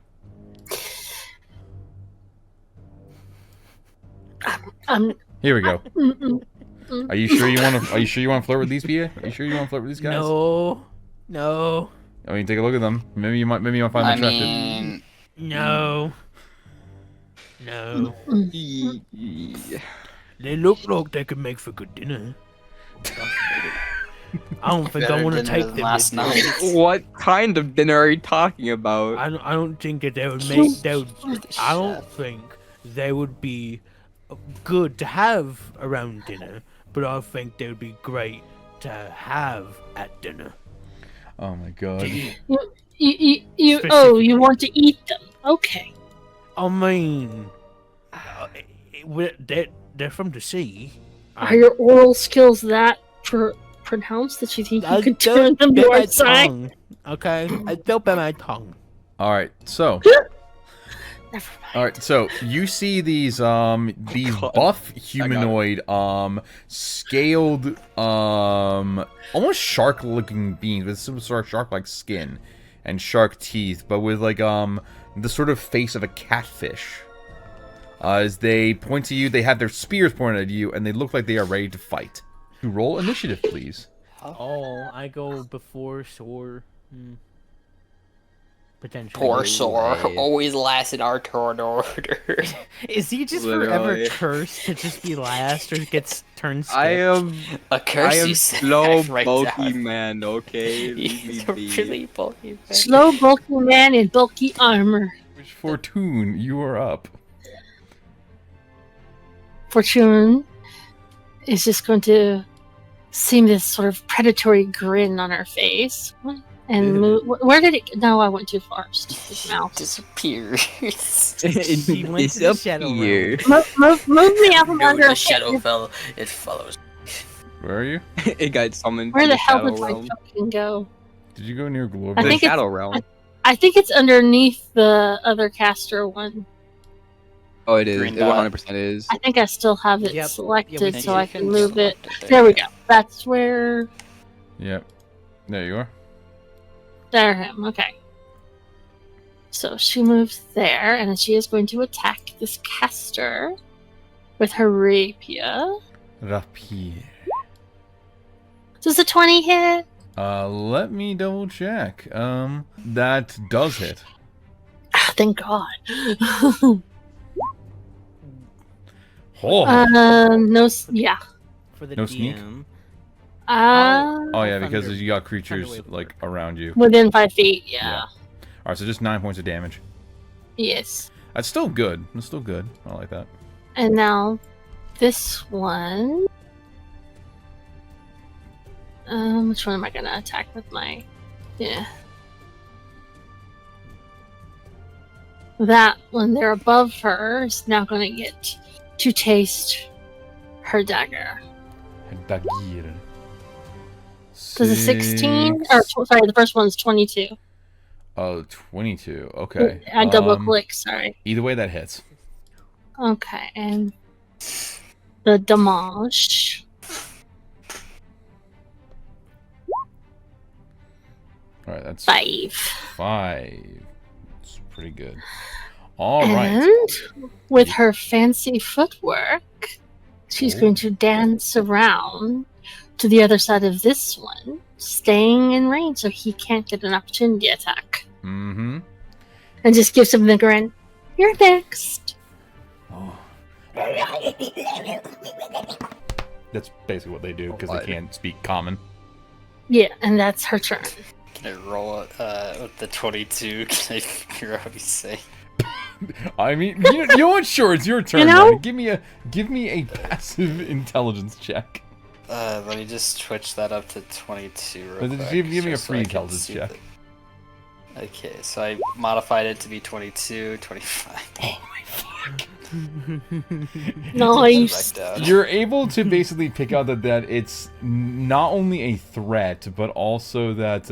Here we go. Are you sure you want to? Are you sure you want to flirt with these people? Are you sure you want to flirt with these guys? No. I mean, take a look at them. Maybe you might find them attractive. No. They look like they could make for good dinner. I don't think I want to take them. Last night. What kind of dinner are you talking about? I don't think that they would make. I don't think they would be good to have around dinner, but I think they would be great to have at dinner. Oh my god. You want to eat them? Okay. I mean, they're from the sea. Are your oral skills that pronounced that you think you could turn them to our side? Okay, I don't bite my tongue. All right, so. Never mind. All right, so you see these buff humanoid scaled almost shark-looking beings with some sort of shark-like skin and shark teeth, but with like the sort of face of a catfish. As they point to you, they have their spears pointed at you, and they look like they are ready to fight. Roll initiative, please. Oh, I go before Sore. Potentially. Poor Sore, always last in our turn order. Is he just Literally. forever cursed to just be last, or gets turned stiff? I am A slow, right bulky down. man. Okay, leave me He's a be. really bulky man. Slow, bulky man in bulky armor. Which Fortune, you are up. Fortune is just going to seem this sort of predatory grin on her face. And move. Where did it? No, I went too far. Stupid mouth. Disappears. He went to the shadow realm. Move me out from No, under. the shadow fell. It follows. Where are you? It got summoned Where to the the hell shadow did my realm. token go? Did you go near Glory? I The think it's- shadow realm. I think it's underneath the other caster one. Oh, it is. Green It dot. 100% is. I think I still have it Yep. selected, Yeah, so I can move it. There we go. That's where. Yep. There you are. There, him. Okay. So she moves there, and she is going to attack this caster with her rapier. Rapier. Does a 20 hit? Let me double check. That does hit. Ah, thank God. Oh. Yeah. For the No DM. sneak? Oh yeah, because Thunder- you got creatures Thunderwave like work. around you. Within 5 feet, yeah. Alright, so just 9 points of damage. Yes. That's still good. That's still good. I like that. And now this one. Which one am I gonna attack with my? Yeah. That one there above her is now gonna get to taste her dagger. Dagir. Does a 16? Or sorry, the first one's 22. Oh, 22. Okay. I double click. Sorry. Either way, that hits. Okay, and the damage. All right, that's 5. 5. It's pretty good. All right. And with her fancy footwork, she's Oh. going to dance around to the other side of this one, staying in range so he can't get an opportunity attack. Mm-hmm. And just gives him the grin. You're next. Oh. That's basically what they do because they can't speak common. Yeah, and that's her turn. Can I roll it with the 22? Can I figure out what he's saying? I mean, you know what? Sure, it's your turn. You know? Give me a passive intelligence check. Let me just switch that up to 22 real quick. Give me a just so free I can intelligence see check. Okay, so I modified it to be 22, 25. Oh my fuck! Nice. Back down. You're able to basically pick out that it's not only a threat, but also that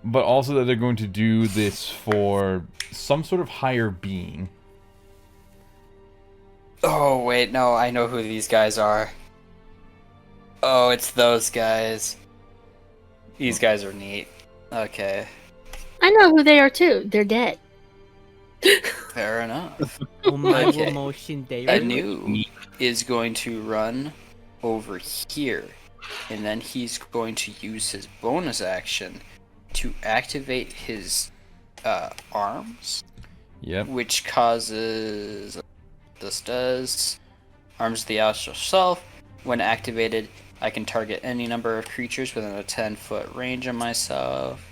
they're going to do this for some sort of higher being. Oh, wait, no, I know who these guys are. Oh, it's those guys. These guys are neat. Okay, I know who they are too. They're dead. fair enough. Okay. Motion day. Aniew is going to run over here, and then he's going to use his bonus action to activate his arms, Yep. which causes... This does... Arms of the astral self. When activated, I can target any number of creatures within a 10-foot range of myself.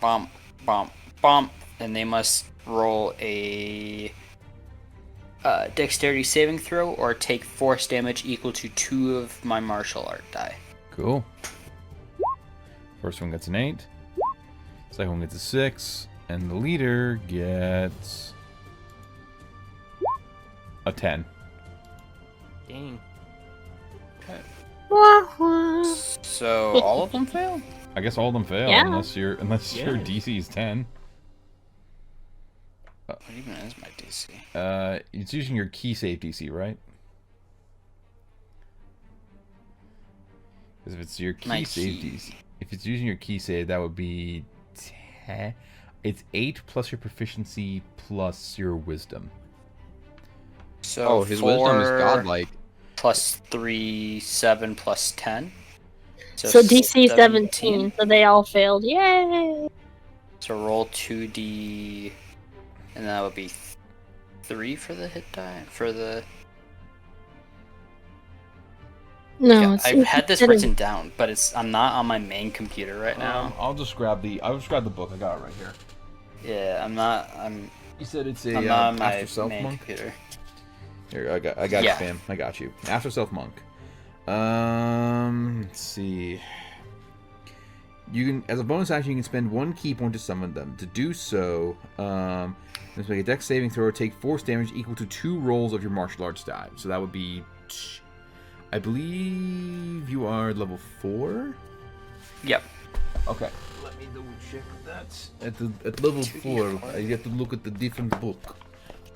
Bump, bump, bump. And they must roll a dexterity saving throw or take force damage equal to 2 of my martial art die. Cool. First one gets an 8. Second one gets a 6. And the leader gets a 10. Dang. So all of them fail? I guess all of them fail Yeah. unless your DC is 10. What even is my DC? It's using your key save DC, right? Because if it's your key My save key. DC, if it's using your key save, that would be 10. It's 8 plus your proficiency plus your wisdom. So his wisdom is 4 godlike. plus 3, 7 plus 10. So DC 17, so they all failed. Yay! So roll 2d, and that would be 3 for the hit die? For the... No, Yeah, it's I had this instead of- written down, but I'm not on my main computer right now. I'll just grab the book. I got it right here. Yeah, I'm You said it's not on my After Self main Monk. computer. Here, I got Yeah. you, fam. I got you. After Self Monk. Let's see. You can, as a bonus action, you can spend 1 key point to summon them. To do so, let's make a dex saving throw or take force damage equal to 2 rolls of your martial arts die. So that would be, I believe you are level 4. Yep. Okay. Let me double check that. At level 4, I have to look at the different book.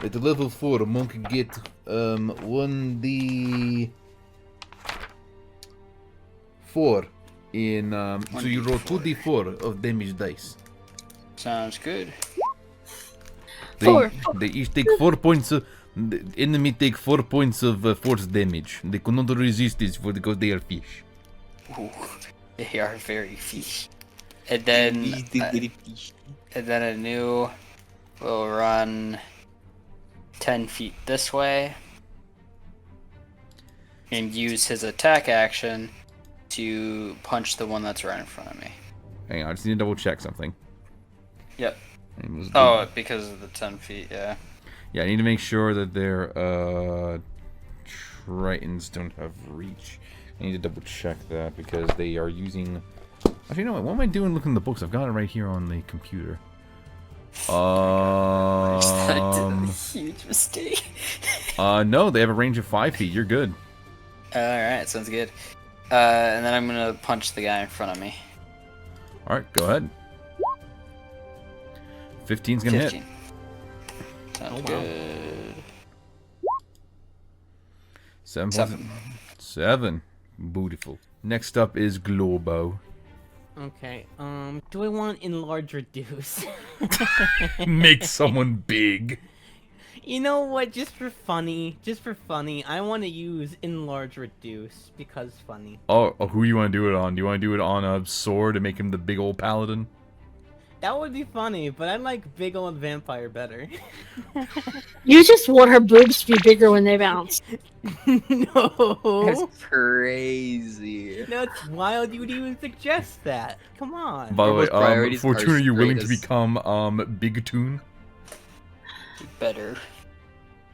At the level 4, a monk can get 1d4 in so you roll 2d4 of damage dice. Sounds good. They each take 4 points of the enemy take 4 points of force damage. They cannot resist this because they are fish. Ooh, they are very fish. And then Aniew will run 10 feet this way and use his attack action to punch the one that's right in front of me. Hang on, I just need to double check something. Yep. Oh, because of the 10 feet, yeah. Yeah, I need to make sure that their Tritons don't have reach. I need to double check that because they are using... Actually, you know what? What am I doing looking at the books? I've got it right here on the computer. I did a huge mistake. No, they have a range of 5 feet. You're good. Alright, sounds good. And then I'm gonna punch the guy in front of me. Alright, go ahead. 15's gonna 15. hit. Sounds good. 7. 7. Beautiful. Next up is Globo. Okay, do I want enlarge reduce? Make someone big. You know what, just for funny, I want to use enlarge reduce, because funny. Oh, who you want to do it on? Do you want to do it on a sword and make him the big old paladin? That would be funny, but I like big old vampire better. You just want her boobs to be bigger when they bounce. No! That's crazy. No, it's wild you would even suggest that. Come on. By the way, Robo's priorities Fortune, are are you willing to straight as- become Big Toon? Better.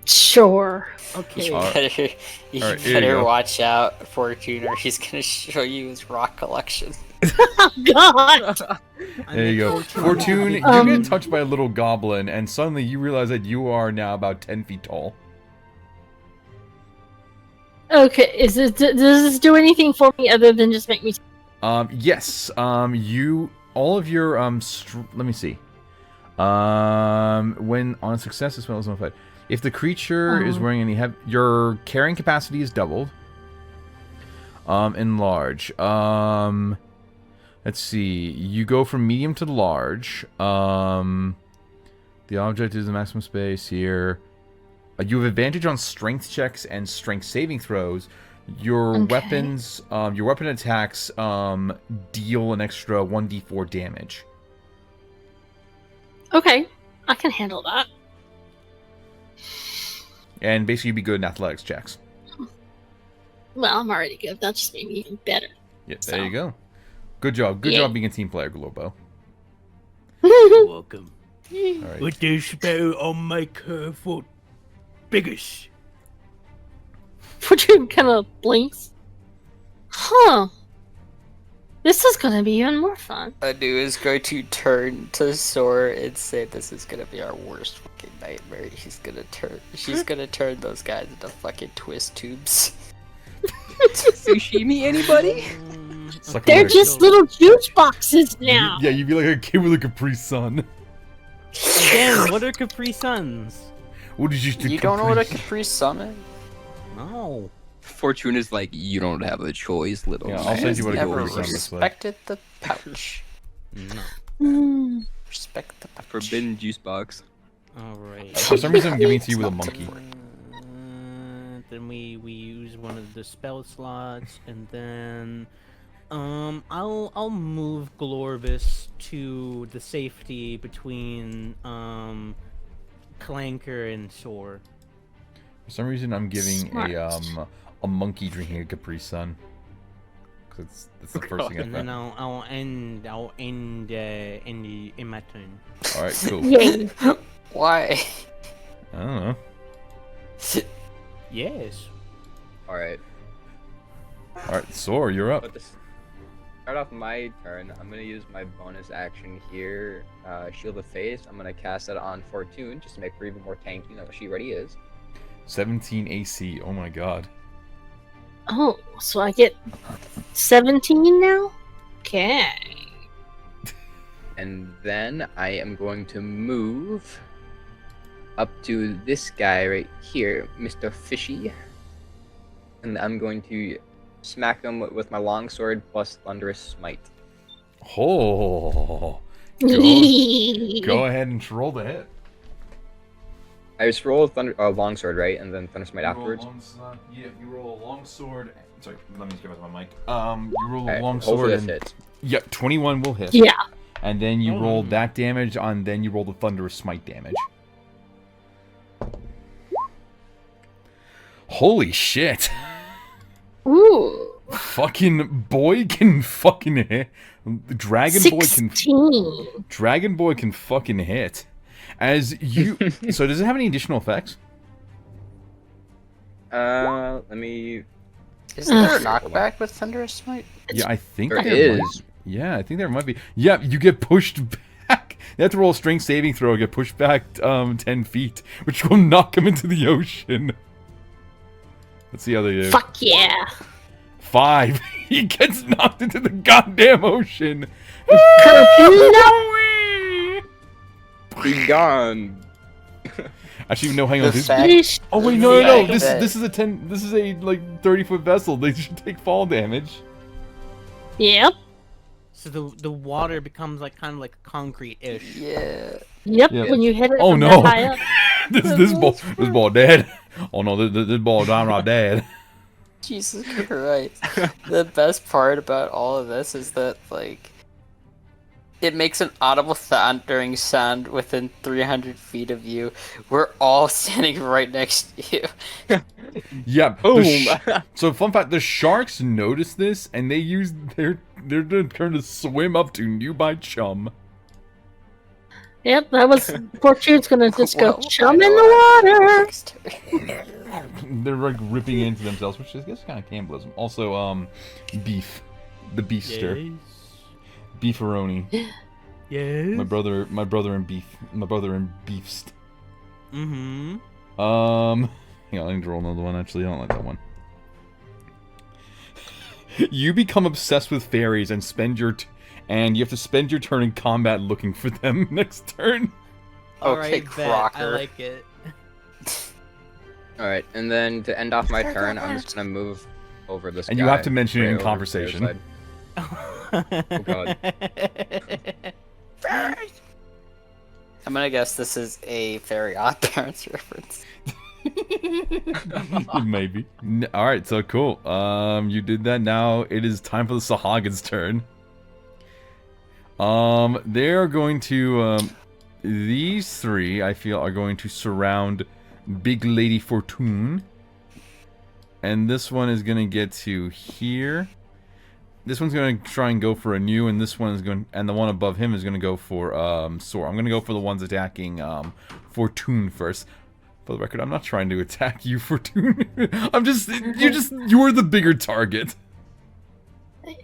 Sure. Okay. You Alright. better, you Alright, here you better go. watch out, Fortune, or he's gonna show you his rock collection. Oh, God. There you go. Fortune, you get touched by a little goblin, and suddenly you realize that you are now about 10 feet tall. Okay, does this do anything for me other than just make me... Yes. All of your let me see. When on a success, this one is notified. If the creature is wearing any your carrying capacity is doubled. Enlarge. Let's see. You go from medium to large. The object is the maximum space here. You have advantage on strength checks and strength saving throws. Your weapons, your weapon attacks, deal an extra 1d4 damage. Okay, I can handle that. And basically, you'd be good in athletics checks. Well, I'm already good. That just made me even better. Yeah, there you go. Good job. Good job being a team player, Globo. Welcome. All right. With this spell, I'll make her foot biggest. Fortune kind of blinks. Huh. This is gonna be even more fun. Aniew is going to turn to Sor and say, "This is gonna be our worst fucking nightmare." She's gonna turn those guys into fucking twist tubes. Sushimi, anybody? Suck They're on just little juice boxes now. Yeah, you'd be like a kid with a Capri Sun. Again, what are Capri Suns? What did you do? You don't know what a Capri Sun is? No. Fortune is like, you don't have a choice, little Yeah, I'll man. send you what a Never Capri Sun looks like. respected the pouch. No. Hmm. Respect the pouch. Forbidden juice box. Alright. For some reason, I'm giving it to you with a It's not monkey. Then we use one of the spell slots, and then I'll move Glorvis to the safety between Clanker and Sor. For some reason, I'm giving Smart. a monkey drinking a Capri Sun. Cause that's the first thing I And then found. I'll end in my turn. All right, cool. Yay. Why? I don't know. Yes. Alright. All right, Sor, you're up. But to start off my turn, I'm gonna use my bonus action here, Shield of Faith. I'm gonna cast that on Fortune just to make her even more tanky than what she already is. 17 AC. Oh my god. Oh, so I get 17 now? Okay. And then I am going to move up to this guy right here, Mr. Fishy. And I'm going to smack him with my longsword plus Thunderous Smite. Oh. Go ahead and roll the hit. I just roll longsword, right? And then Thunder Smite afterwards. Yeah, you roll a long sword. Sorry, let me just get my mic. You roll a Alright, long hopefully sword. this And, hits. yeah, 21 will hit. Yeah. And then you roll that damage on. Then you roll the thunderous smite damage. Holy shit! Ooh. Fucking boy can fucking hit. Dragon boy can. 16. Dragon boy can fucking hit. As you. So does it have any additional effects? Let me. Isn't there a knockback with Thunderous Smite? Yeah, I think There there is. might- yeah, I think there might be. Yeah, you get pushed back. You have to roll a strength saving throw. Get pushed back 10 feet, which will knock him into the ocean. Let's see how they do. Fuck yeah. 5. He gets knocked into the goddamn ocean. Be gone. Actually, no, hang on. The This, fact- oh wait, no, no, no. fact This that- this is a 10. This is a like 30-foot vessel. They should take fall damage. Yep. So the water becomes like kind of like concrete-ish. Yeah. Yep. Yeah. When you hit it Oh from no. that high up. this ball dead. Oh no, this ball downright dead. Jesus Christ. The best part about all of this is that, like, it makes an audible thundering sound within 300 feet of you. We're all standing right next to you. Yeah. Boom. So fun fact: the sharks notice this, and they use their turn to swim up to nearby chum. Yep, that was Fortune's gonna just go Well, chum I in know the water. They're like ripping into themselves, which I guess is kind of cannibalism. Also, beef, the beefster, beefaroni. Yes. My brother and beef. My brother and beefst. Mm-hmm. Hang on, I need to roll another one. Actually, I don't like that one. You become obsessed with fairies and and you have to spend your turn in combat looking for them next turn. Okay, Alright, bet. I Crocker. like it. Alright, and then to end off my turn, I'm just gonna move over this And guy. you have to mention it right in over to the other conversation. side. Oh god. I'm gonna guess this is a Fairy Odd Parents reference. Maybe. Alright, so cool. You did that. Now it is time for the Sahagan's turn. They're going to, these three, I feel, are going to surround Big Lady Fortune. And this one is going to get to here. This one's going to try and go for Aniew, and this one is going, and the one above him is going to go for, Sor. I'm going to go for the ones attacking, Fortune first. For the record, I'm not trying to attack you, Fortune. You're the bigger target.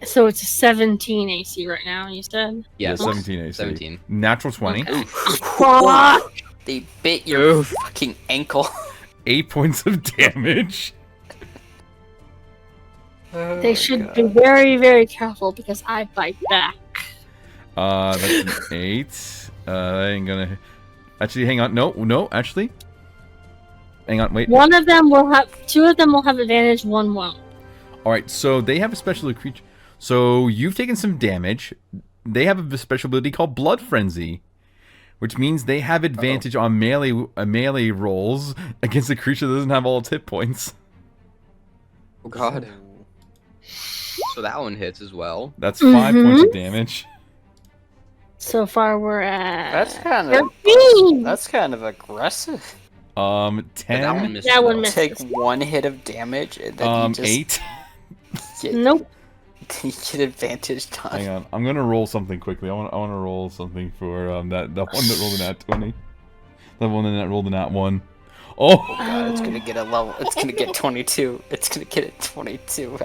So it's a 17 AC right now, you said? Yes. 17 AC. 17. Natural 20. Fuck! They bit your fucking ankle. 8 points of damage. They should be very, very careful because I bite back. That's an 8. That ain't gonna... Actually, hang on. No, actually. Hang on, wait. One of them will have, two of them will have advantage, one won't. Alright, so they have a special creature. So you've taken some damage. They have a special ability called Blood Frenzy, which means they have advantage on melee rolls against a creature that doesn't have all its hit points. Oh god. So that one hits as well. That's 5 points of damage. So far we're at... That's kind of 13! that's kind of aggressive. 10. That one misses. That one though. misses. Take one hit of damage and then you just 8. get, Nope. you get advantage Hang on. on, I'm gonna roll something quickly. I want to roll something for that one that rolled a nat 20. That one that rolled a nat 1. Oh! God, it's gonna get a level. It's gonna get 22. It's gonna get a 22.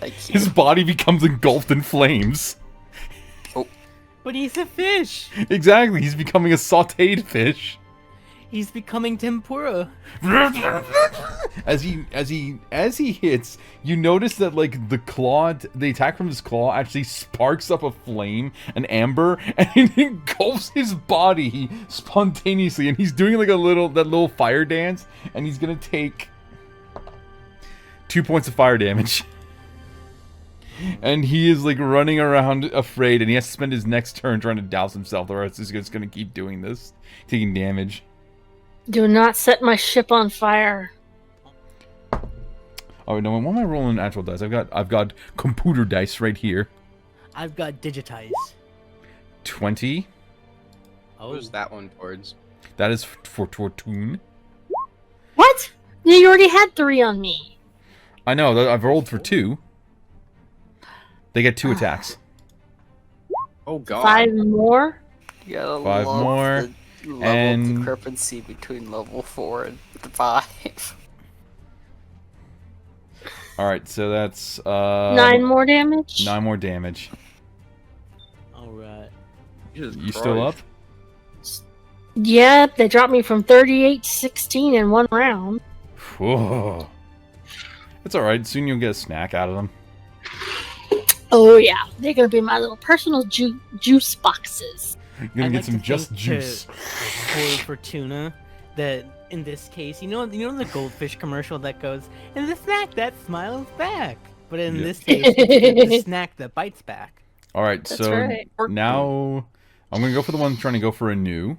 I His can't. body becomes engulfed in flames. But he's a fish. Exactly, he's becoming a sautéed fish. He's becoming tempura. As he hits, you notice that like the attack from his claw actually sparks up a flame, an amber, and it engulfs his body spontaneously, and he's doing like that little fire dance, and he's gonna take 2 points of fire damage. And he is like running around afraid, and he has to spend his next turn trying to douse himself, or else he's just gonna keep doing this, taking damage. Do not set my ship on fire. Oh no! Why am I rolling actual dice? I've got computer dice right here. I've got digitize. 20. What was that one towards? That is for Fortune. What? You already had 3 on me. I know. I've rolled for 2. They get 2 attacks. Oh god. 5 more. You gotta 5 love more, the level and- discrepancy between level 4 and 5. Alright, so that's 9 more damage. 9 more damage. Alright. Jesus You still up? Christ. Yep, they dropped me from 38 to 16 in 1 round. Whoa. It's alright, soon you'll get a snack out of them. Oh yeah, they're gonna be my little personal juice boxes. You're gonna I'd get like some to just think juice. For tuna, that in this case, you know the goldfish commercial that goes, and the snack that smiles back. But in Yeah. this case, it's the snack that bites back. Alright, That's so right. now I'm gonna go for the one trying to go for a new.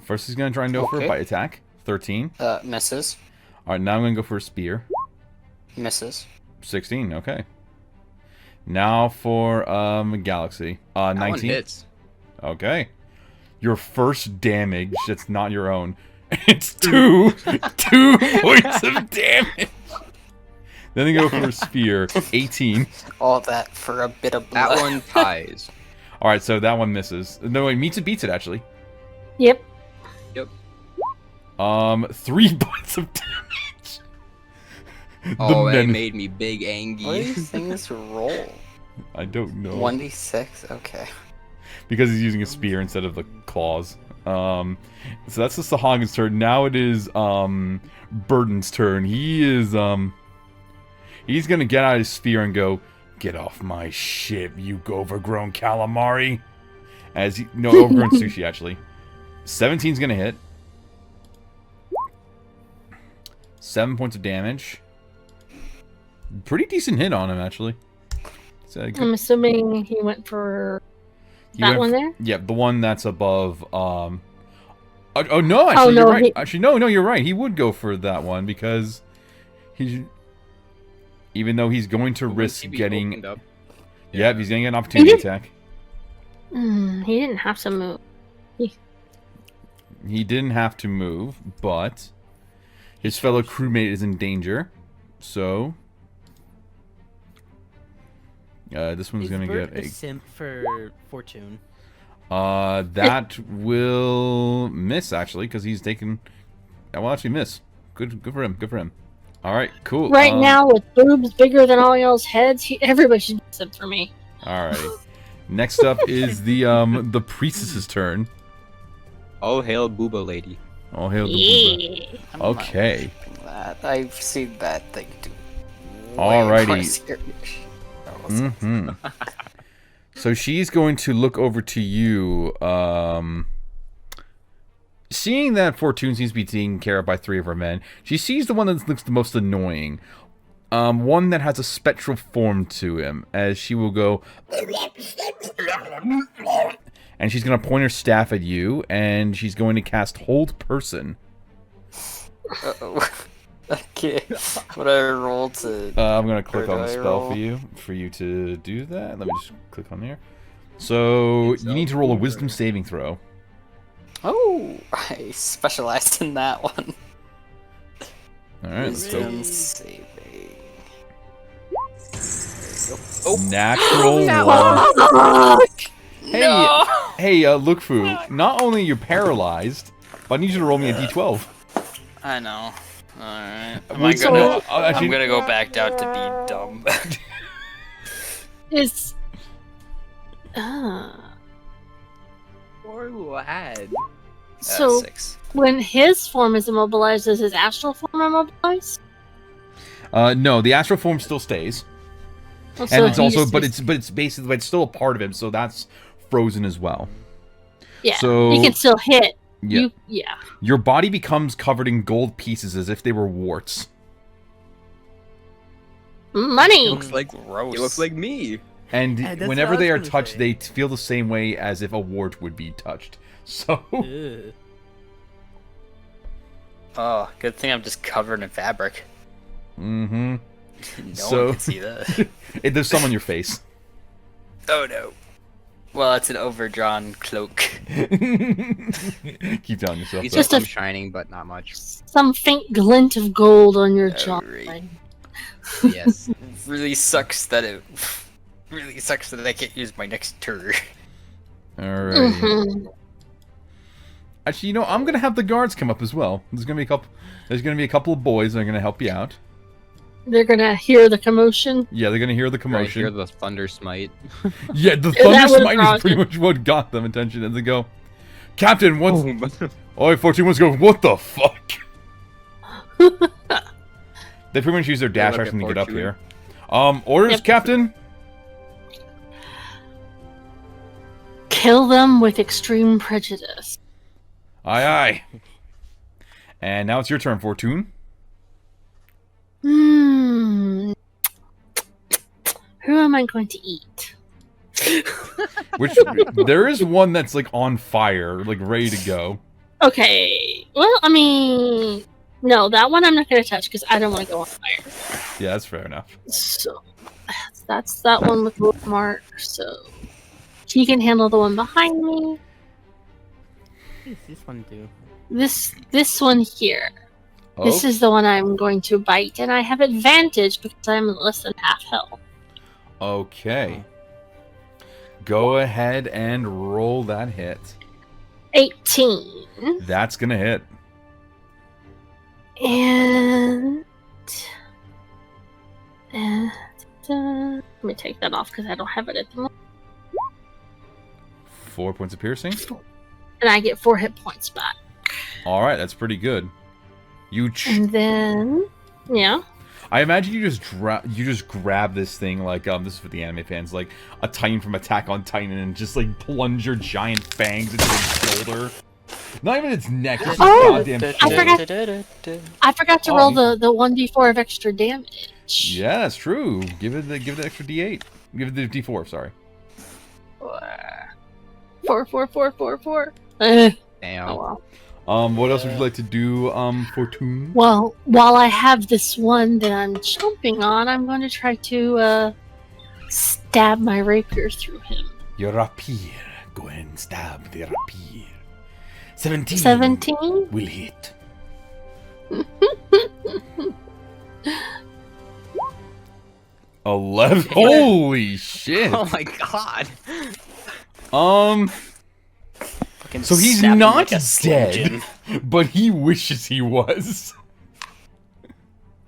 First he's gonna try and go for a Okay. bite attack. 13. Misses. Alright, now I'm gonna go for a spear. Misses. 16, okay. Now for Galaxy. That 19. one hits. Okay. Your first damage that's not your own. It's 2 points of damage. Then they go for a spear. 18. All that for a bit of blood. That one ties. Alright, so that one misses. No, it meets it, beats it actually. Yep. 3 points of damage. Oh, The it men- made me big What do angry. these things roll? I don't know. 1d6? Okay. Because he's using a spear instead of the claws. So that's the Sahagan's turn. Now it is Burden's turn. He is he's gonna get out his spear and go, "Get off my ship, you overgrown calamari." As he, no, overgrown sushi actually. 17's gonna hit. 7 points of damage. Pretty decent hit on him actually. It's a good- I'm assuming he went for he that went one f- there. Yeah, the one that's above. Oh no, actually, no, you're right. he- Actually, no, you're right. He would go for that one because he's. Even though he's going to risk He be getting. opened up. Yep, he's gonna get an opportunity did- attack. He didn't have to move. He didn't have to move, but his fellow crewmate is in danger. So. This one's Is gonna Bert get a simp for fortune? that will miss actually because he's taken. That will actually miss. Good for him. Good for him. All right, cool. Right now, with boobs bigger than all y'all's heads, everybody should be except for me. All right. Next up is the priestess's turn. Oh, hail Booba lady. All hail the Booba. Yeah. I'm not Okay. worshipping that. I've seen that thing do. Alrighty. Way more serious. That was- Mm-hmm. So she's going to look over to you. Seeing that Fortune seems to be taken care of by 3 of her men, she sees the one that looks the most annoying. One that has a spectral form to him, as she will go, and she's going to point her staff at you, and she's going to cast Hold Person. Uh-oh. Okay. What I roll to... I'm going to click Where on the do I spell roll? for you to do that. Let me just click on there. So, you need to roll a Wisdom saving throw. Oh, I specialized in that one. Alright, let's go. Wisdom saving. Natural Oh, 1. Hey, Lookfu, not only you're paralyzed, but I need you to roll me a d12. I know. Alright. Actually, I'm gonna go back down to be dumb. Is Poor lad. so 6. when his form is immobilized, is his astral form immobilized? no, the astral form still stays. Oh, And so it's also, he's- but it's basically, but it's still a part of him, so that's frozen as well. yeah. so- he can still hit. Yeah. Yeah. Your body becomes covered in gold pieces as if they were warts. Money. Looks like Gross. It looks like me. And That's what whenever I they are was gonna touched, say. they feel the same way as if a wart would be touched. So, Ugh. Oh, good thing I'm just covered in fabric. mm-hmm. No So- one can see that. There's some on your face. Oh no. Well, it's an overdrawn cloak. Keep telling yourself These that. Just are a- some shining, but not much. Some faint glint of gold on your Oh, jawline. right. Yes. Really sucks that it. Really sucks that I can't use my next turn. Alrighty. Mhm. Actually, you know, I'm gonna have the guards come up as well. There's gonna be a couple. There's gonna be a couple of boys that are gonna help you out. They're gonna hear the commotion. Yeah, they're gonna hear the Right commotion. here, the thunder smite. Yeah, the Yeah, that thunder would've smite brought is pretty it. much what got them attention, and they go, "Captain, what's?" Boom. Oi, 14 wants to go. What the fuck? They pretty much use their dash look action to at get up Fortune. here. Orders, Yep. Captain. Kill them with extreme prejudice. Aye, aye. And now it's your turn, Fortune. Hmm. Who am I going to eat? Which there is one that's like on fire, like ready to go. Okay. Well, I mean, no, that one I'm not going to touch because I don't want to go on fire. Yeah, that's fair enough. So that's that one with bookmark. So he can handle the one behind me. What does this one do? This one here. This Oh, is the one I'm going to bite, and I have advantage because I'm less than half health. okay. Go ahead and roll that hit. 18. That's gonna hit. And let me take that off because I don't have it at the moment. 4 points of piercing. And I get 4 hit points back. All right, that's pretty good. You. And then, yeah. I imagine you just grab this thing like this is for the anime fans, like a Titan from Attack on Titan, and just like plunge your giant fangs into its shoulder. Not even its neck. It's Oh, goddamn I shoulder. forgot. I forgot to Oh, roll you- the 1d4 of extra damage. Yeah, that's true. Give it the extra D8. Give it the D4. Sorry. 4, 4, 4, 4, 4. Damn. Oh well. What else would you like to do, Fortune? Well, while I have this one that I'm chomping on, I'm going to try to stab my rapier through him. Your rapier. Go ahead and stab the rapier. 17. 17? Will hit. $11. Holy shit. Oh my god. Fucking So he's snap him not like a Slim dead. Jim. But he wishes he was.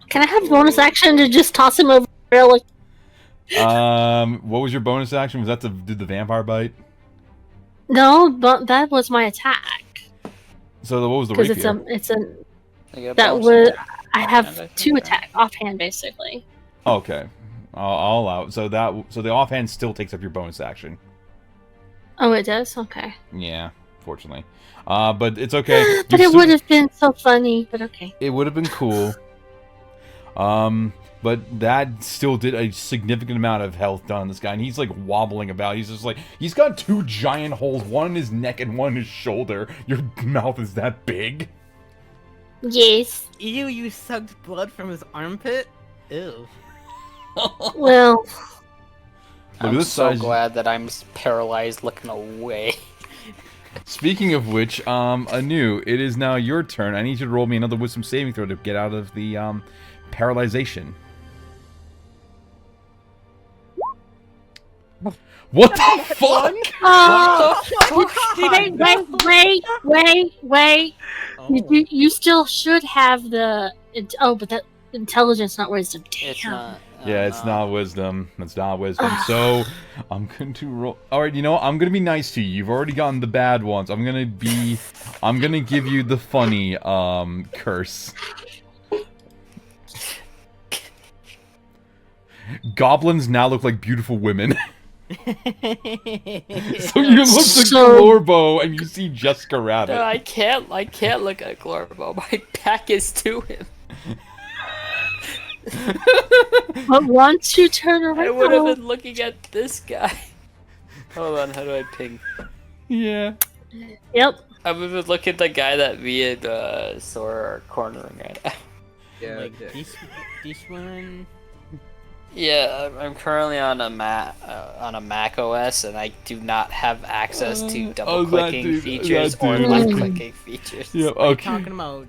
Can I have bonus action to just toss him over the rail? Like, What was your bonus action? Was that to do the vampire bite? no, but that was my attack. So what was the Because rapier? it's a I get a that bonus was attack. I And I have think 2 that- attack offhand basically. Okay, I'll allow. So the offhand still takes up your bonus action. Oh, it does. Okay, Yeah, fortunately. But it's okay. but You're it still- would have been so funny. But okay. It would have been cool. But that still did a significant amount of health done on this guy, and he's like wobbling about. He's just like, he's got 2 giant holes, one in his neck and one in his shoulder. Your mouth is that big. Yes. Ew, you sucked blood from his armpit? Ew. Well, Look at I'm this so size. glad that I'm paralyzed looking away. Speaking of which, Aniew, it is now your turn. I need you to roll me another wisdom saving throw to get out of the paralyzation. What the fuck? wait. Oh. You still should have the. But that intelligence, not wisdom. Damn. It's not. Yeah, it's not wisdom. It's not wisdom. So I'm going to roll. All right, you know what? I'm going to be nice to you. You've already gotten the bad ones. I'm going to give you the funny curse. Goblins now look like beautiful women. So you look at So- Glorbo and you see Jessica Rabbit. No, I can't look at Glorbo. My back is to him. But once you turn I would have around, been looking at this guy. Hold on, how do I ping? Yeah. yep. I would have been looking at the guy that me and Sora are cornering right now. Yeah. Like, this one... Yeah, I'm currently on a Mac OS, and I do not have access to double clicking dude, features that or dude. left clicking features. Yeah. What are you Okay. talking about?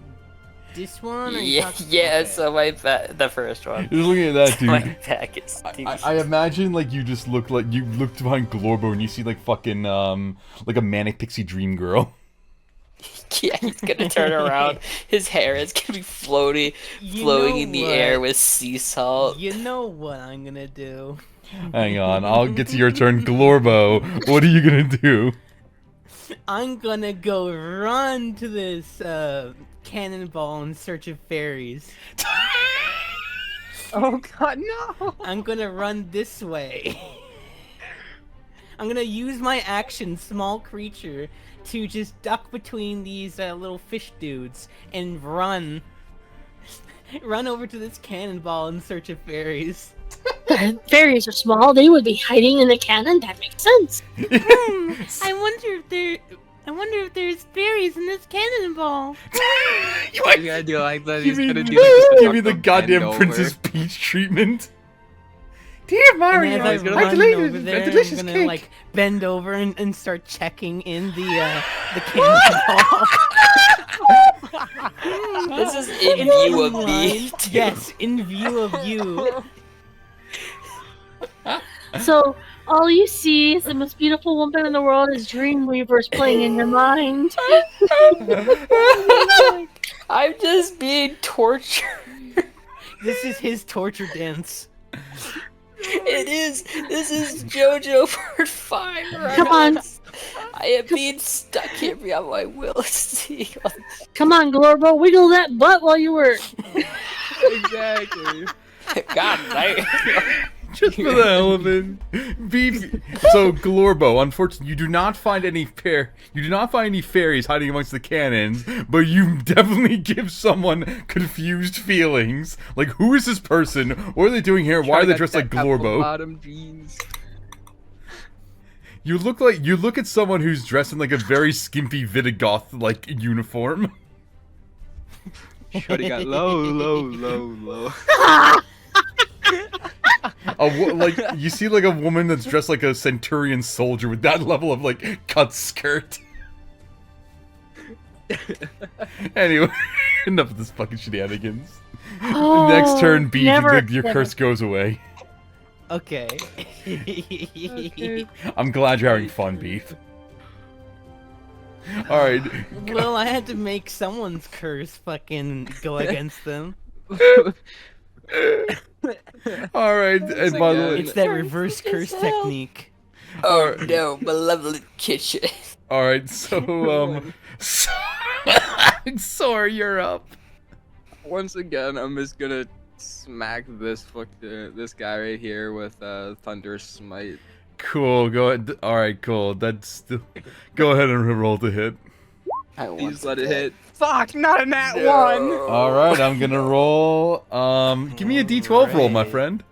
This one? Or Yeah, okay. so my back, the first one. You're looking at that, My dude. back is I imagine like you just look like you look behind Glorbo and you see like fucking like a manic pixie dream girl. Yeah, he's gonna turn around. His hair is gonna be floating in the air with sea salt. You know what I'm gonna do. Hang on, I'll get to your turn, Glorbo. What are you gonna do? I'm gonna go run to this cannonball in search of fairies. Oh god, no! I'm gonna run this way. I'm gonna use my action, small creature, to just duck between these little fish dudes and run. Run over to this cannonball in search of fairies. The fairies are small. They would be hiding in the cannon. That makes sense. I wonder if there's fairies in this cannonball. You gotta do like that. He's Give gonna me, do like give me the bend goddamn over. Princess Peach treatment. Dear And Mario, as I I run deleted over a there, delicious I'm gonna cake. like bend over and start checking in the cannonball. This is in view of me. too. Yes, in view of you. So all you see is the most beautiful woman in the world is Dreamweavers playing in your mind. I'm just being tortured. This is his torture dance. It is. This is JoJo Part 5. Right? Come on. I am being stuck here beyond my will. See. Come on, Glorbo, wiggle that butt while you work. Exactly. God damn. Just for the hell of it. Beef. So Glorbo, unfortunately, you do not find any fairies hiding amongst the cannons, but you definitely give someone confused feelings. Like, who is this person? What are they doing here? Why are they dressed like Glorbo? Bottom jeans. You look at someone who's dressed in like a very skimpy Vidigoth like uniform. Shorty got low. Like you see like a woman that's dressed like a centurion soldier with that level of like cut skirt. Anyway, enough of this fucking shenanigans. Oh, Next turn, Beef, never your curse goes away. Okay. I'm glad you're having fun, Beef. Alright. Well, I had to make someone's curse fucking go against them. Alright, and by the way... It's that reverse curse technique. Oh no, malevolent kitchen. Alright, so, Sor, you're up. Once again, I'm just gonna smack this guy right here with Thunder Smite. Cool, go ahead. Alright, cool. That's still... Go ahead and roll to hit. Please let it hit. Fuck, not a nat No. 1! Alright, I'm gonna roll, give me a d12 roll, my friend.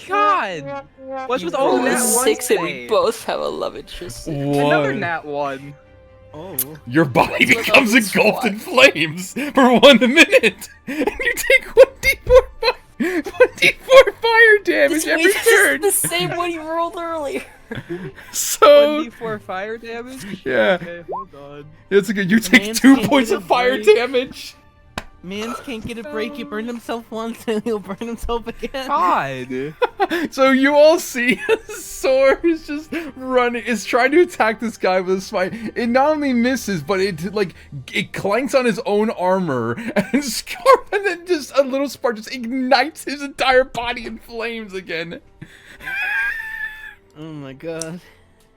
God! What's with You all the roll nat a 1s 6 and we today? both have a love interest. Another One. nat 1. Oh. Your body What's with becomes all this engulfed in fly? flames for 1 minute! And you take 1d4 fire damage every This is turn! the same one you rolled earlier. So... 1d4 fire damage? Yeah. Okay, hold on. It's okay, you take Man's 2 can't points get of a fire break. damage! Mans can't get a break. He burned himself once and he'll burn himself again. God! So you all see Sor is just running, is trying to attack this guy with a smite. It not only misses, but it clanks on his own armor, and and then just a little spark just ignites his entire body in flames again. Oh my god.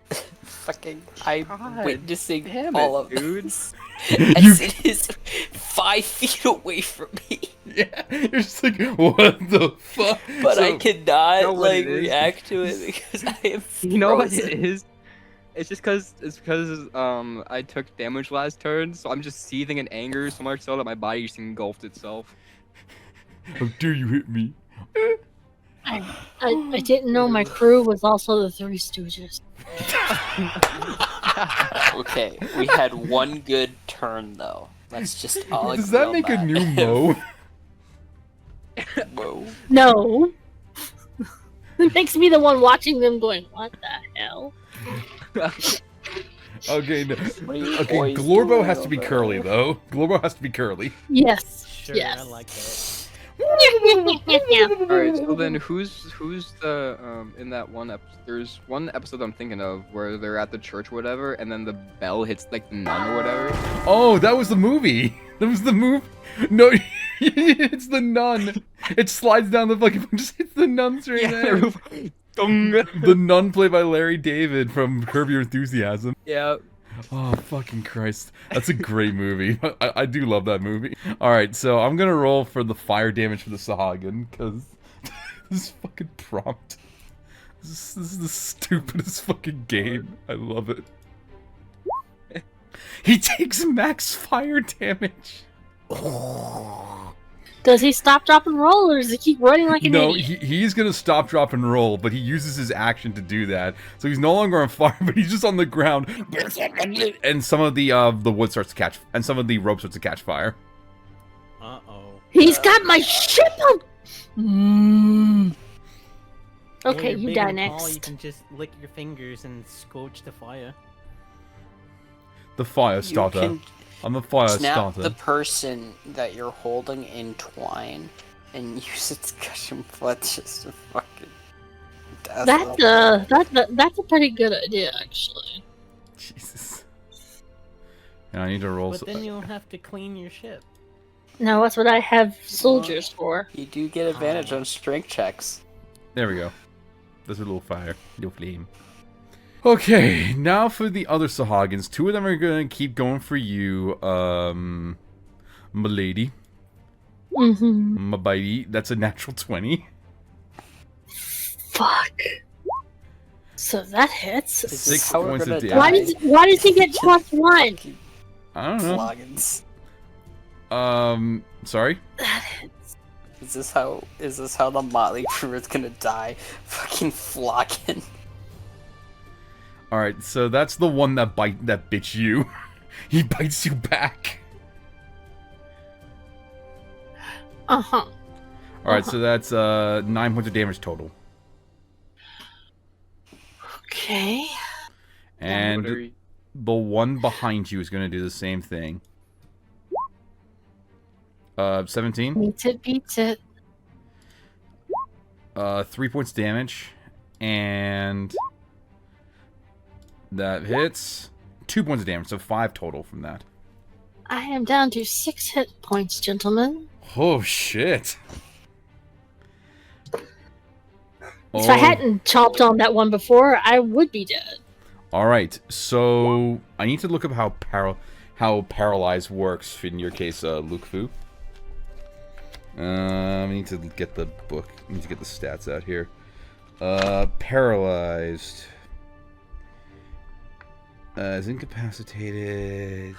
Fucking, I'm God witnessing damn all it, of dude. this. You- As it is 5 feet away from me. Yeah, you're just like, what the fuck? But I So- cannot, know what like, it is? react to it because I am You know what frozen. it is? It's because I took damage last turn, so I'm just seething in anger so much so that my body just engulfed itself. How dare you hit me? I didn't know my crew was also the Three Stooges. Okay, we had one good turn though. Let's just all Does agree that on make a that. new Mo? Whoa. No. It makes me the one watching them going, what the hell? Okay, no. What are you Okay, boys Glorbo doing has to be over curly, there? though. Glorbo has to be curly. Yes. Sure, Yes. I like that. All right, so then who's the in that one episode? There's one episode I'm thinking of where they're at the church, or whatever, and then the bell hits like the nun or whatever. Oh, that was the movie. That was the movie. No, it's the nun. It slides down the fucking. Just hits the nun straight there. The nun played by Larry David from Curb Your Enthusiasm. Yeah. Oh, fucking Christ. That's a great movie. I do love that movie. Alright, so I'm gonna roll for the fire damage for the Sahagin, because this fucking prompt. This is the stupidest fucking game. I love it. He takes max fire damage. Does he stop, drop, and roll, or does he keep running like an No, idiot? he's gonna stop, drop, and roll, but he uses his action to do that. So he's no longer on fire, but he's just on the ground. And some of the wood starts to catch, and some of the rope starts to catch fire. Uh-oh. He's got my ship on. Well, Okay, you're you big die and tall, next. You can just lick your fingers and scorch the fire. The fire You starter. can I'm the fire snap starter. the person that you're holding in twine and use its cushion foot just to fucking. That's a pretty good idea, actually. Jesus. And I need to roll. But then you'll have to clean your ship. No, that's what I have soldiers for. You do get advantage on strength checks. There we go. There's a little fire. Little flame. Okay, now for the other Sahagins. Two of them are gonna keep going for you, Milady. Mm-hmm. Mabaidi. That's a natural 20. Fuck. So that hits. Is this 6 how we're points of gonna damage. die? Why does he get plus one? I don't know. Floggins. Sorry? That hits. Is this how the Motley Crew is gonna die? Fucking flogging. Alright, so that's the one that bit you. He bites you back. Uh-huh. Alright, so that's 9 points of damage total. Okay. And the one behind you is gonna do the same thing. 17? Beats it. 3 points damage. And that hits 2 points of damage, so 5 total from that. I am down to 6 hit points, gentlemen. Oh shit. If I hadn't chopped on that one before, I would be dead. Alright, so I need to look up how paralyzed works in your case, Lookfu. I need to get the book. I need to get the stats out here. Paralyzed. Is incapacitated.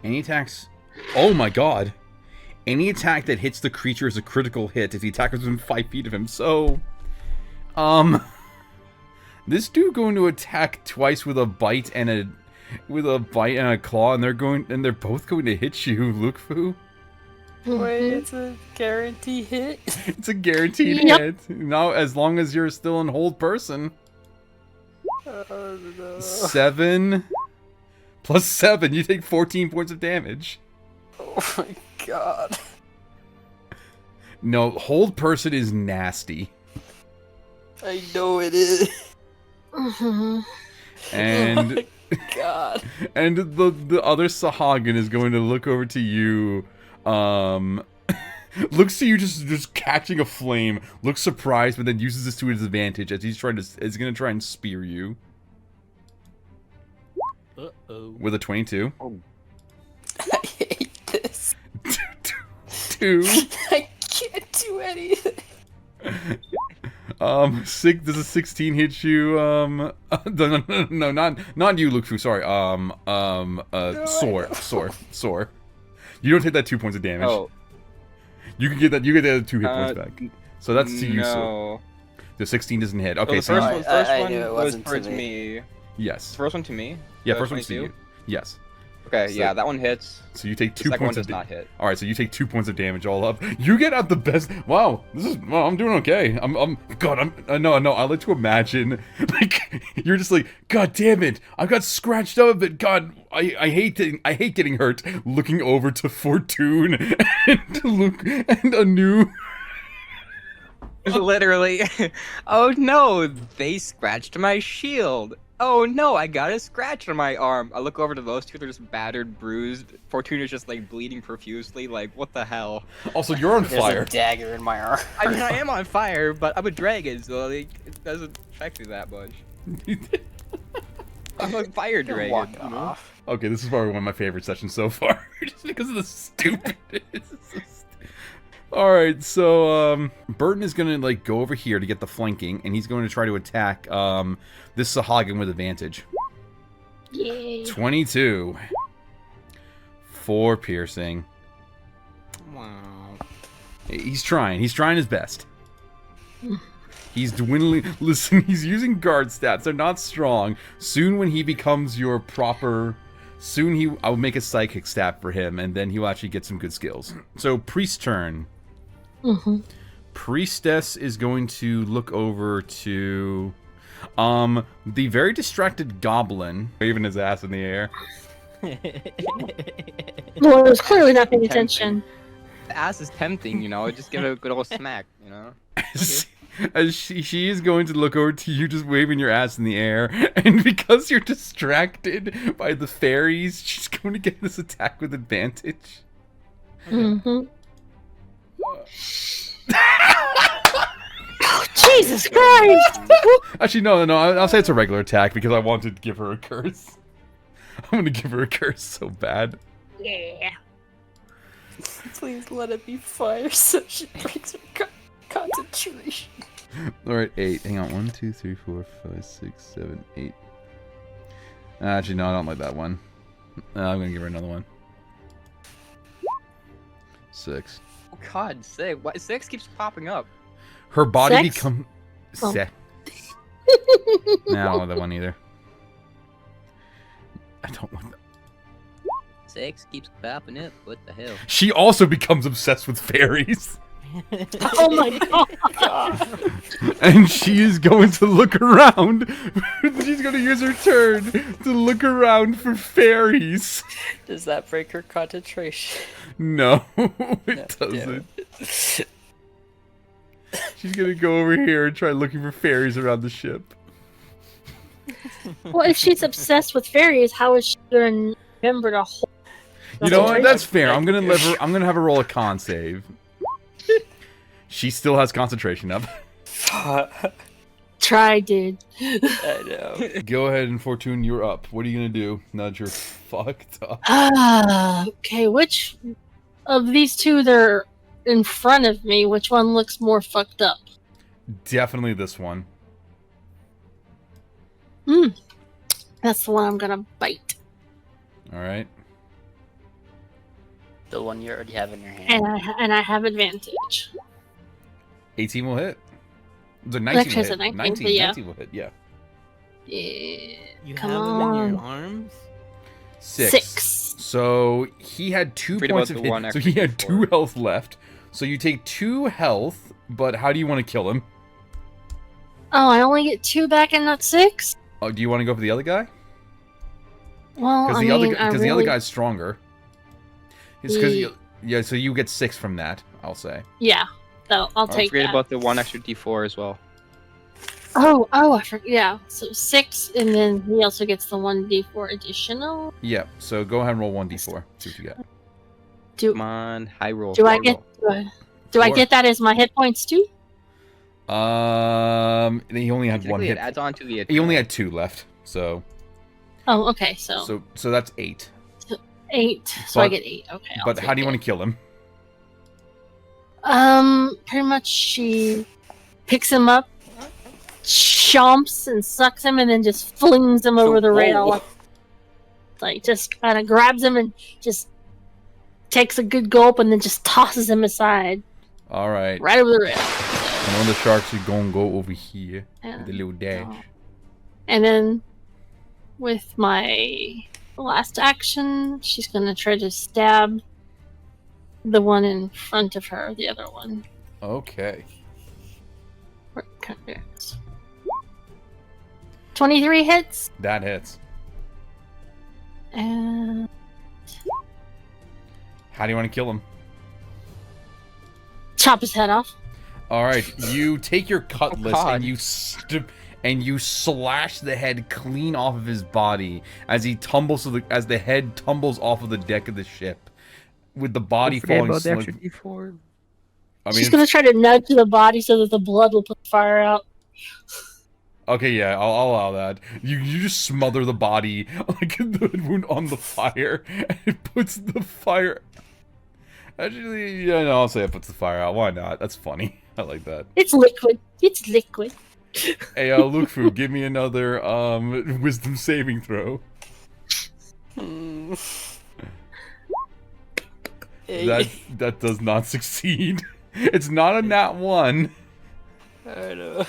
Any attacks... Oh my god! Any attack that hits the creature is a critical hit if the attacker is within 5 feet of him, so... This dude going to attack twice with a bite and a claw, and they're both going to hit you, Lookfu. Wait, it's a guarantee hit. It's a guaranteed Yep. hit. Now, as long as you're still in hold person. Oh, no. 7 plus 7, you take 14 points of damage. Oh my god. No, hold person is nasty. I know it is. Mm-hmm. And Oh my god. and the other Sahagin is going to look over to you. Looks to you just catching a flame, looks surprised, but then uses this to his advantage as he's gonna try and spear you. Uh-oh. With a 22. I hate this. 2. I can't do anything. Does a 16 hit you? No, not you, Lookfu. Sorry. Soar. You don't take that 2 points of damage. Oh. You can get that. You get the other 2 hit points back. So that's to you, Soar. No. The 16 doesn't hit. So Okay, the so first you- one, first I one knew it was wasn't to towards me. me. yes, First one to me. yeah, first one's to 22? you. Yes. Okay, So- yeah, that one hits. So you take The 2 second one points does of not hit. All right, so you take 2 points of damage all up. You get out the best. Wow, I'm doing okay. God, no. I like to imagine, like, you're just like, God damn it, I got scratched up a bit. God, I hate getting hurt. Looking over to Fortune and Luke and Aniew. Literally. Oh no, they scratched my shield. Oh no, I got a scratch on my arm. I look over to those two, they're just battered, bruised. Fortuna's just like bleeding profusely, like what the hell? Also, you're on There's fire. a dagger in my arm. I mean, I am on fire, but I'm a dragon, so like, it doesn't affect me that much. I'm a fire dragon. Walk You know? off. Okay, this is probably one of my favorite sessions so far, just because of the stupidness. Alright, so, Burton is gonna, like, go over here to get the flanking, and he's going to try to attack, this Sahagin with advantage. Yay. 22. 4 piercing. Wow. He's trying his best. He's dwindling. Listen, he's using guard stats. They're not strong. Soon when he becomes your proper... I'll make a psychic stat for him, and then he'll actually get some good skills. So, priest turn. Mm-hmm. Priestess is going to look over to... the very distracted goblin, waving his ass in the air. Well, it was clearly not paying attention. The ass is tempting, you know. Just give it a good old smack, you know. As she is going to look over to you, just waving your ass in the air, and because you're distracted by the fairies, she's going to get this attack with advantage. Mm-hmm. Oh, Jesus Christ! Actually, no, I'll say it's a regular attack because I wanted to give her a curse. I'm gonna give her a curse so bad. Yeah. Please let it be fire so she breaks her concentration. Alright, 8. Hang on. 1, 2, 3, 4, 5, 6, 7, 8. Actually, no, I don't like that one. I'm gonna give her another one. 6. Oh God, 6. What? 6 keeps popping up. Her body Sex? becomes... Oh. Nah, I don't want that one either. I don't want that. 6 keeps popping up. What the hell? She also becomes obsessed with fairies. Oh my God! And she is going to look around. She's going to use her turn to look around for fairies. Does that break her concentration? No, No, it damn doesn't. it. She's going to go over here and try looking for fairies around the ship. Well, if she's obsessed with fairies, how is she going to remember to hold? You know what? That's fair. I'm going to have her roll a con save. She still has concentration up. Try, dude. I know. Go ahead and Fortune, you're up. What are you going to do now that you're fucked up? Okay, which of these two that are in front of me, which one looks more fucked up? Definitely this one. That's the one I'm gonna bite. Alright. The one you already have in your hand. And I have advantage. 18 will hit. The 19 Actually, will it's hit. a 19, 19, but yeah. 19 will hit, yeah. Yeah. You Come have them in on. your arms? 6. So he had 2 Read points about of the one hit. So extra he had before. 2 health left. So you take 2 health, but how do you want to kill him? Oh, I only get 2 back and not 6? Oh, do you want to go for the other guy? Well, Because I the, mean, the other guy's stronger. It's because Ye- yeah, so you get 6 from that, I'll say. Yeah, so I'll Don't take forget that. about the 1 extra D4 as well. Oh, I forgot. Yeah, so 6, and then he also gets the 1d4 additional. Yeah, so go ahead and roll 1d4. See what you get. Come on, high roll. Do I high get? roll. Do I 4. get that as my hit points too? He only had 1 Technically, hit. it adds on to the. He only had 2 left, so Oh, okay. So that's 8. 8. So I But- get 8. Okay. I'll But how do you take want to kill him? it. Pretty much she picks him up, chomps and sucks him, and then just flings him over the rail. Like just kind of grabs him and just takes a good gulp, and then just tosses him aside, All right. right over the rail. And one of the sharks is gonna go over here with a little dash. And then with my last action, she's gonna try to stab the one in front of her, the other one. Okay. 23 hits. That hits. And How do you want to kill him? chop his head off. All right, you take your cutlass God. and you slash the head clean off of his body as he tumbles as the head tumbles off of the deck of the ship, with the body falling. about the extra D4. I She's gonna try to nudge the body so that the blood will put the fire out. Okay, yeah, I'll allow that. You just smother the body like the wound on the fire, and it puts the fire. Actually, yeah, no, I'll say it puts the fire out. Why not? That's funny. I like that. It's liquid. It's liquid. Hey, Lookfu, give me another wisdom saving throw. That does not succeed. It's not a nat 1. I know.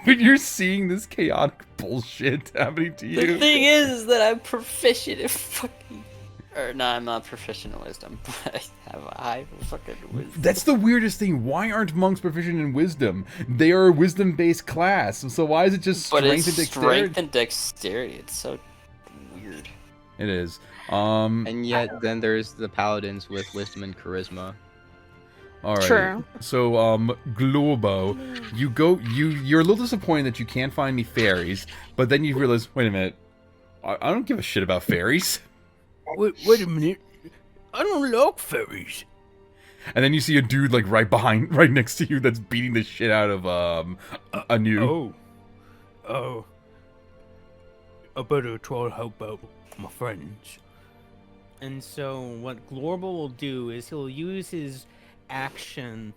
But you're seeing this chaotic bullshit happening to you. The thing is that I'm proficient in fucking... Or, no, I'm not proficient in wisdom, but I have a high fucking wisdom. That's the weirdest thing. Why aren't monks proficient in wisdom? They are a wisdom-based class, so why is it just strength But and it's dexterity? strength and dexterity. It's so weird. It is. And yet, then there's the paladins with wisdom and charisma. Alright. True. So, Globo, you're a little disappointed that you can't find any fairies, but then you realize, wait a minute, I don't give a shit about fairies. Wait a minute. I don't like fairies. And then you see a dude like right next to you that's beating the shit out of Aniew. Oh. I better try to help out my friends. And so what Glorbo will do is he'll use his action,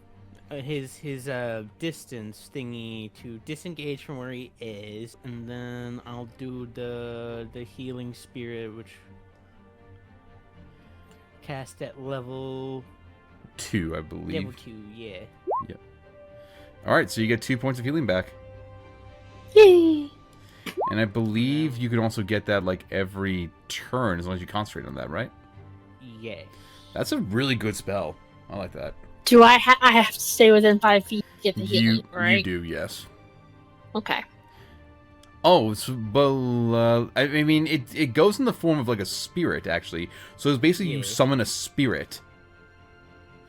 his distance thingy to disengage from where he is, and then I'll do the healing spirit, which cast at level 2, I believe. level 2, yeah. Yep. Alright, so you get 2 points of healing back. Yay! And I believe you can also get that like every turn as long as you concentrate on that, right? Yes. That's a really good spell. I like that. Do I have to stay within 5 feet to get the healing, right? You do, yes. Okay. Oh, so, but I mean, it goes in the form of like a spirit, actually. So it's basically you Yeah. summon a spirit.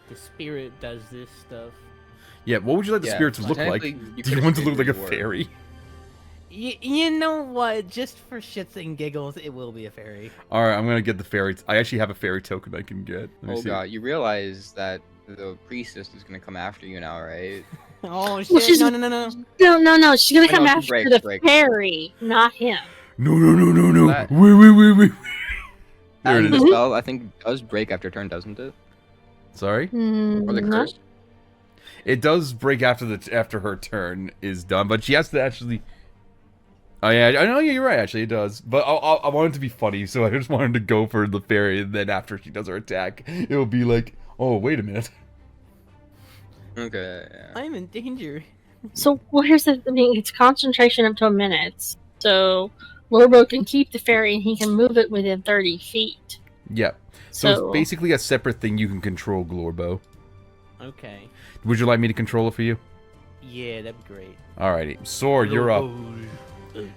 The spirit does this stuff. Yeah, what would you like the Yeah, spirit to look like? technically, Do you you could've want to made look like a it work. fairy? You know what? Just for shits and giggles, it will be a fairy. Alright, I'm gonna get the fairy. I actually have a fairy token I can get. Let me Oh see. god, you realize that the priestess is gonna come after you now, right? Oh shit! Well, she's- No. No. She's gonna I come know, after break, the break. fairy, not him. No. That- Wait. There it And the is. spell, I think, does break after turn, doesn't it? Sorry? Or the No. curse? It does break after her turn is done, but she has to actually... Oh yeah, I know, yeah, you're right, actually, it does. But I want it to be funny, so I just wanted to go for the fairy, and then after she does her attack, it'll be like, oh, wait a minute. Okay, yeah. I'm in danger. So, well, here's the thing. It's concentration up to a minute. So, Lorbo can keep the fairy and he can move it within 30 feet. Yeah. So it's basically a separate thing you can control, Glorbo. Okay. Would you like me to control it for you? Yeah, that'd be great. Alrighty. Sor, you're up. Oh.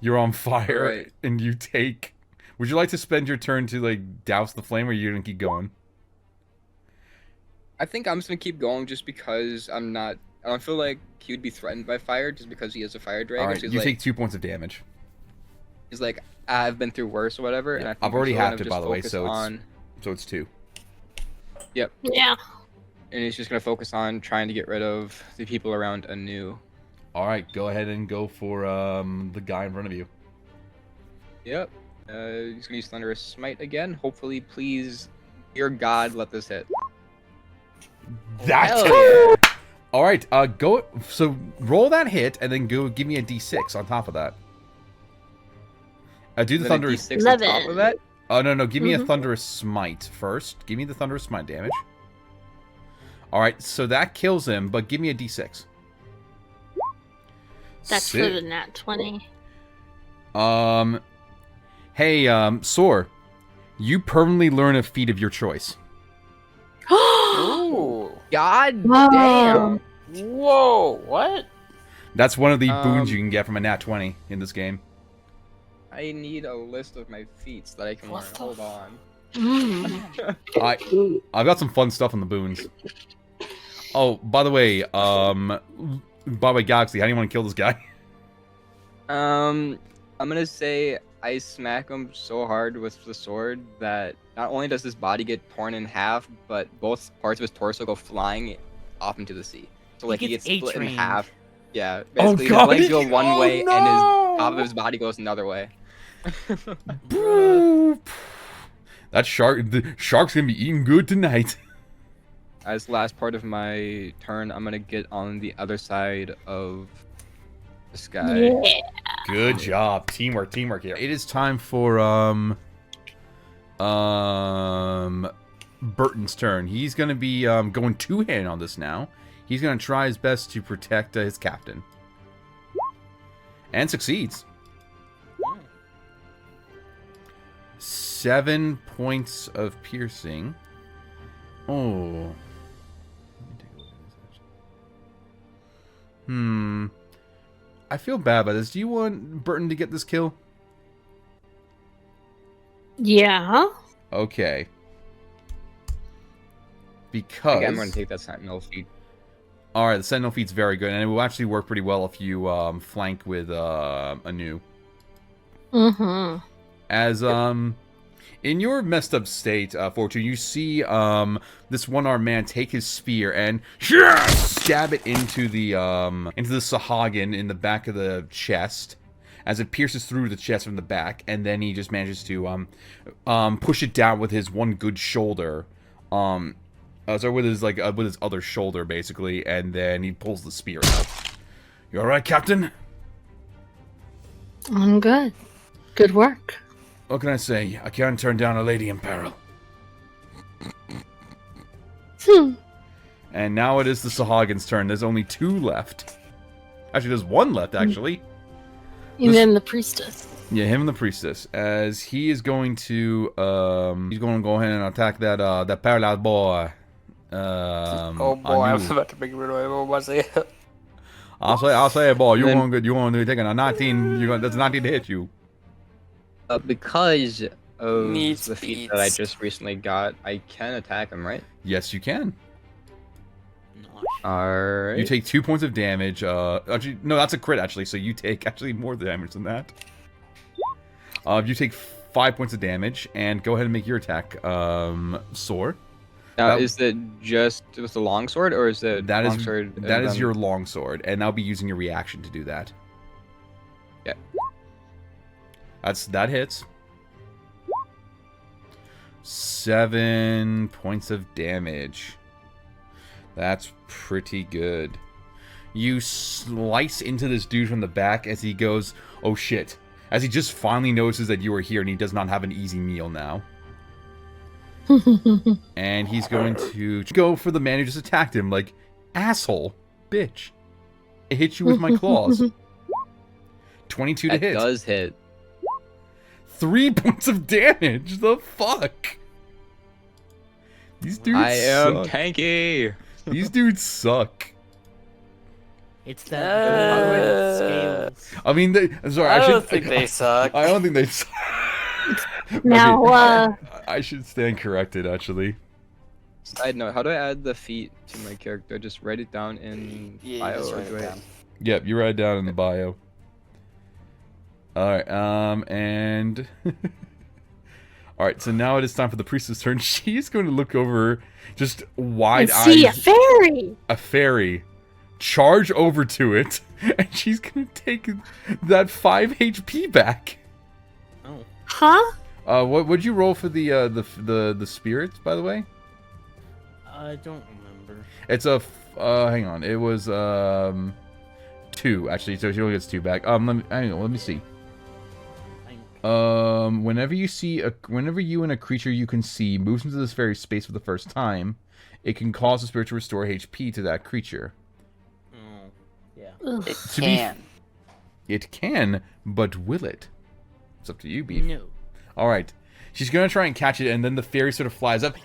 You're on fire, Alright. and you take... Would you like to spend your turn to, like, douse the flame, or are you gonna keep going? I think I'm just gonna keep going just because I don't feel like he would be threatened by fire just because he is a fire dragon. Alright, So you he's like, take 2 points of damage. he's like, I've been through worse or whatever. And I think I've already he's gonna halved it, just by the way, focus so on, it's 2. Yeah. and he's just gonna focus on trying to get rid of the people around Aniew. Alright, go ahead and go for the guy in front of you. Yep. He's gonna use Thunderous Smite again. Hopefully, please, dear God, let this hit. That's Hell yeah. Alright, go... So, roll that hit, and then go give me a d6 on top of that. Do the Then a thunderous... D6 on top 11. of that. Oh, no, give me a Mhm. thunderous smite first. Give me the thunderous smite damage. Alright, so that kills him, but give me a d6. That's for Sick. the nat 20. Hey, Soar, you permanently learn a feat of your choice. Ooh. God Whoa. damn. Whoa, what? That's one of the boons you can get from a nat 20 in this game. I need a list of my feats that I can learn. What the Hold on. I've got some fun stuff on the boons. Oh, by the way, Galaxy, how do you want to kill this guy? I'm gonna say I smack him so hard with the sword that not only does his body get torn in half, but both parts of his torso go flying off into the sea. So like he gets split in half. Yeah, basically his legs go one way and his top of his body goes another way. That the shark's gonna be eating good tonight. As the last part of my turn, I'm gonna get on the other side of this guy. Yeah. Good job. Teamwork here. It is time for Burton's turn. He's gonna be going two-handed on this now. He's gonna try his best to protect his captain. And succeeds. 7 points of piercing. Oh. Let me take a look at this. I feel bad about this. Do you want Burton to get this kill? Yeah. Okay. Because... Okay, I'm going to take that sentinel feat. Alright, the sentinel feat's very good, and it will actually work pretty well if you flank with Aniew. Mm-hmm. As, in your messed up state, Fortune, you see this one-armed man take his spear and stab it into the Sahagin in the back of the chest, as it pierces through the chest from the back, and then he just manages to push it down with his one good shoulder, with his other shoulder basically, and then he pulls the spear out. You all right, Captain? I'm good. Good work. What can I say? I can't turn down a lady in peril. And now it is the Sahagin's turn. There's only 2 left. Actually, there's 1 left, actually. And then the priestess. Yeah, him and the priestess. As he is going to, he's going to go ahead and attack that paralyzed boy. Oh boy, I was about to make rid of it. What was it? I'll say, boy, you're going good. You're going to be taking a 19. That's a 19 to hit you. Because of Needs the feat feats. that I just recently got, I can attack him, right? Yes, you can. Alright. You take 2 points of damage. Actually, no, that's a crit, actually, so you take actually more damage than that. You take 5 points of damage, and go ahead and make your attack, Soar. Now, is it just with the longsword, or is it That is longsword? that is your longsword, and I'll be using your reaction to do that. Yeah. That hits. 7 points of damage. That's pretty good. You slice into this dude from the back as he goes, oh shit. As he just finally notices that you are here and he does not have an easy meal now. And he's going to go for the man who just attacked him, like, asshole, bitch. I hit you with my claws. 22 to hit. That does hit. 3 points of damage. The fuck? These dudes I am suck. tanky. These dudes suck. It's that scales. I mean, I don't think they suck. I don't think they suck. Now, I should stand corrected, actually. Side note, how do I add the feat to my character? Just write it down in bio, just or write do it I... down. Yep, you write it down in the bio. Alright, and... Alright, so now it is time for the priestess' turn. She's going to look over, just wide-eyed... see a fairy! A fairy. Charge over to it, and she's going to take that 5 HP back. Oh. Huh? What'd you roll for the spirits, by the way? I don't remember. It's a... hang on. It was, 2, actually, so she only gets 2 back. Hang on, let me see. Whenever you and a creature you can see moves into this fairy space for the first time, it can cause the spirit to restore HP to that creature. Oh, yeah. Ugh. It can. It can, but will it? It's up to you, Beef. No. All right. She's going to try and catch it, and then the fairy sort of flies up.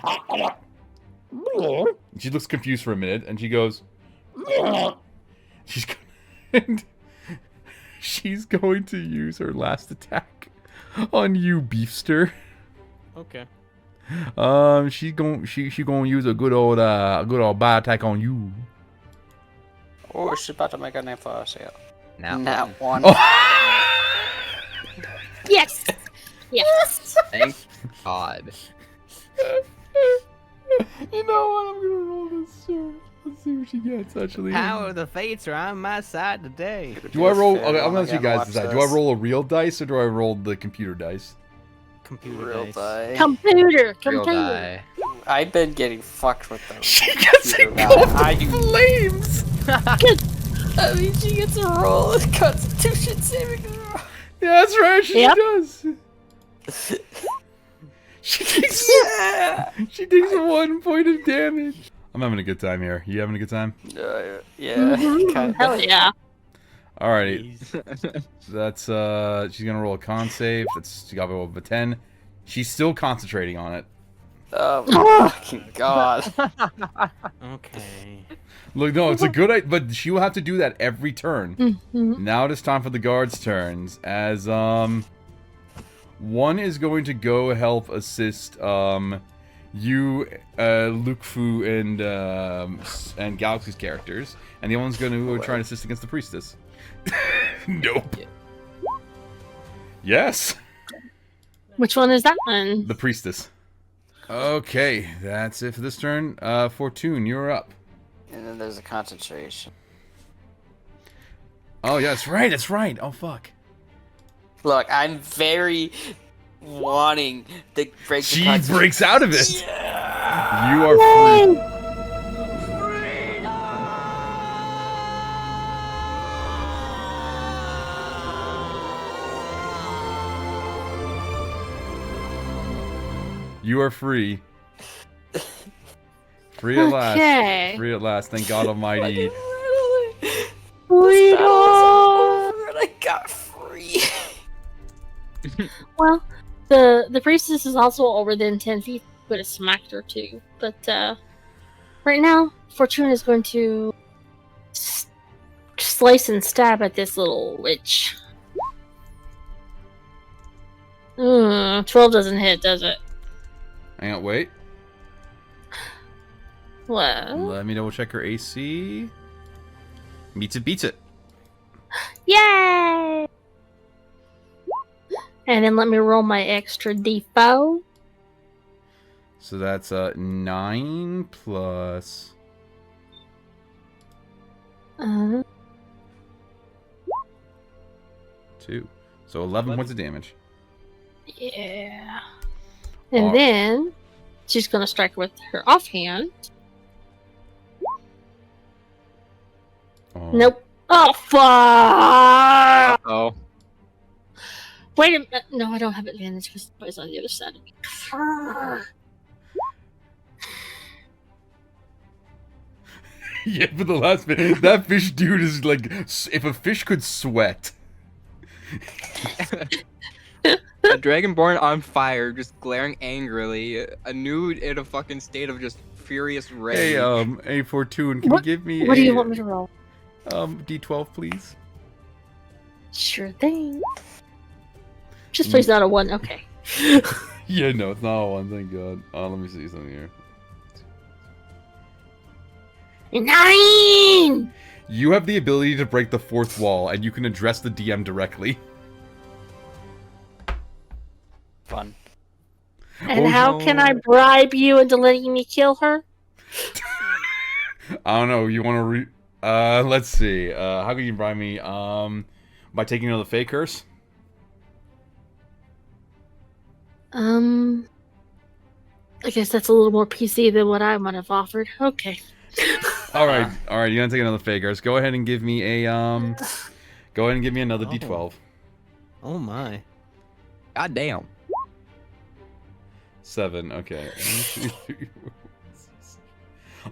She looks confused for a minute, and she goes... and she's going to use her last attack on you, Beefster. Okay. She gonna use a good old bite attack on you. Oh, she's about to make a name for herself. Now one. Oh. Yes. Yes. Thank God. You know what? I'm gonna roll this shit. Let's see what she gets, actually. Power of the fates are on my side today. Do I roll... Okay, I'm gonna let you guys decide. Do I roll a real dice, or do I roll the computer dice? Computer Real dice. die. Computer. Real Computer. die. I've been getting fucked with them. She gets engulfed in flames! I mean, she gets a roll of Constitution saving throw. Yeah, that's right, she Yep. does. She takes... She takes 1 point of damage. I'm having a good time here. You having a good time? Yeah, Mhm. kinda. Hell yeah. Alrighty. That's, she's gonna roll a con save. She got over 10. She's still concentrating on it. Oh my fucking god. Okay. Look, no, it's a good idea, but she will have to do that every turn. Mhm. Now it is time for the guards' turns, as, one is going to go help assist, you, Lookfu, and Galaxy's characters, and the other one's going to try and assist against the priestess. Nope. Yes! Which one is that one? The priestess. Okay, that's it for this turn. Fortune, you're up. And then there's a concentration. Oh, yeah, that's right, that's right. Oh, fuck. Look, I'm very wanting to break the She concentration. breaks out of it! Yeah. You are free. You are free. Free at last. Okay. Free at last. Thank God Almighty. Freedom. I got free. Well, the priestess is also over than 10 feet. Could have smacked her too. But right now, Fortune is going to slice and stab at this little witch. 12 doesn't hit, does it? Hang on, wait. Well, Let me double check her AC. Meets it, beats it. yay! And then let me roll my extra d4. So that's 9 plus... Uh, 2. So 11 points of damage. yeah. And Alright. then she's gonna strike with her offhand. Oh. Nope. Oh fuck! Oh. Wait a minute. No, I don't have advantage because the boy's on the other side of me. Yeah, but the last bit, that fish dude is like, if a fish could sweat. A dragonborn on fire, just glaring angrily. A nude in a fucking state of just furious rage. Hey, hey, Fortune, can What- you give me What do you want me to roll? D12, please? Sure thing. Just please not a 1. Okay. Yeah, no, it's not a 1, thank God. Let me see something here. 9! You have the ability to break the fourth wall, and you can address the DM directly. Fun. And Oh, how can I bribe you into letting me kill her? I don't know, you want to let's see. How can you bribe me? By taking another fake curse? I guess that's a little more PC than what I might have offered. Okay. Alright, alright, you're gonna take another fake curse. Go ahead and give me a, go ahead and give me another Oh. D12. Oh my. God damn. 7, okay.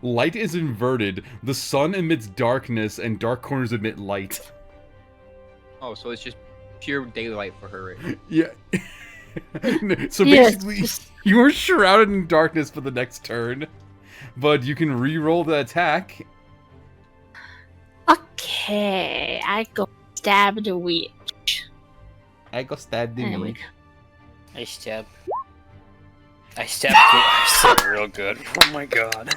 Light is inverted. The sun emits darkness, and dark corners emit light. Oh, so it's just pure daylight for her right now. Yeah. So Yes, basically, just- you are shrouded in darkness for the next turn, but you can re-roll the attack. Okay, I go stab the witch. I go stab the There we witch. go. I stab. I stab. I stab real good. Oh my god.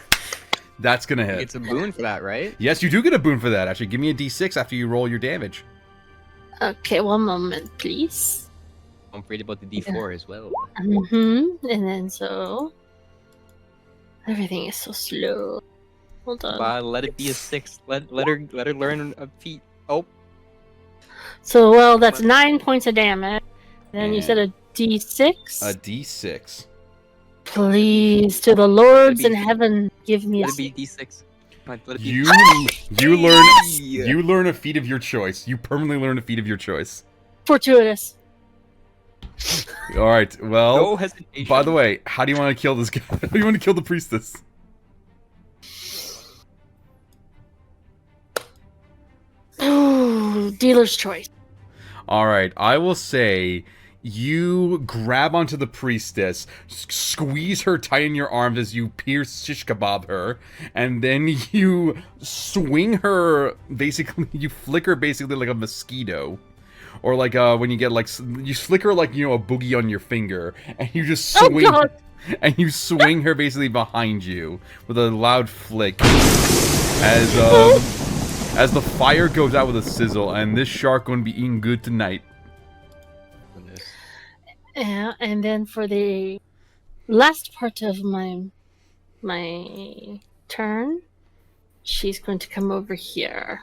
That's gonna hit. It's a boon for that, right? Yes, you do get a boon for that. Actually, give me a d6 after you roll your damage. Okay, one moment, please. Don't forget about the D4 as well. Mm-hmm. And then so everything is so slow. Hold on. Let it be a 6. Let her learn a feat. Oh, So well, that's 9 points of damage. Then you And- said a D6. A d6. Please, to the lords in be- heaven, give me a let it be D6. Let it be. You learn a feat of your choice. You permanently learn a feat of your choice. fortuitous. All right. Well, No hesitation. by the way, how do you want to kill this guy? How do you want to kill the priestess? Ooh, dealer's choice. All right. I will say you grab onto the priestess, squeeze her tight in your arms as you pierce shish kebab her, and then you swing her. Basically, you flick her basically like a mosquito. Or like when you get like you flick her like, you know, a boogie on your finger, and you just swing, God. and you swing her basically behind you with a loud flick as the fire goes out with a sizzle, and this shark gonna be eating good tonight. Yeah, and then for the last part of my turn, she's going to come over here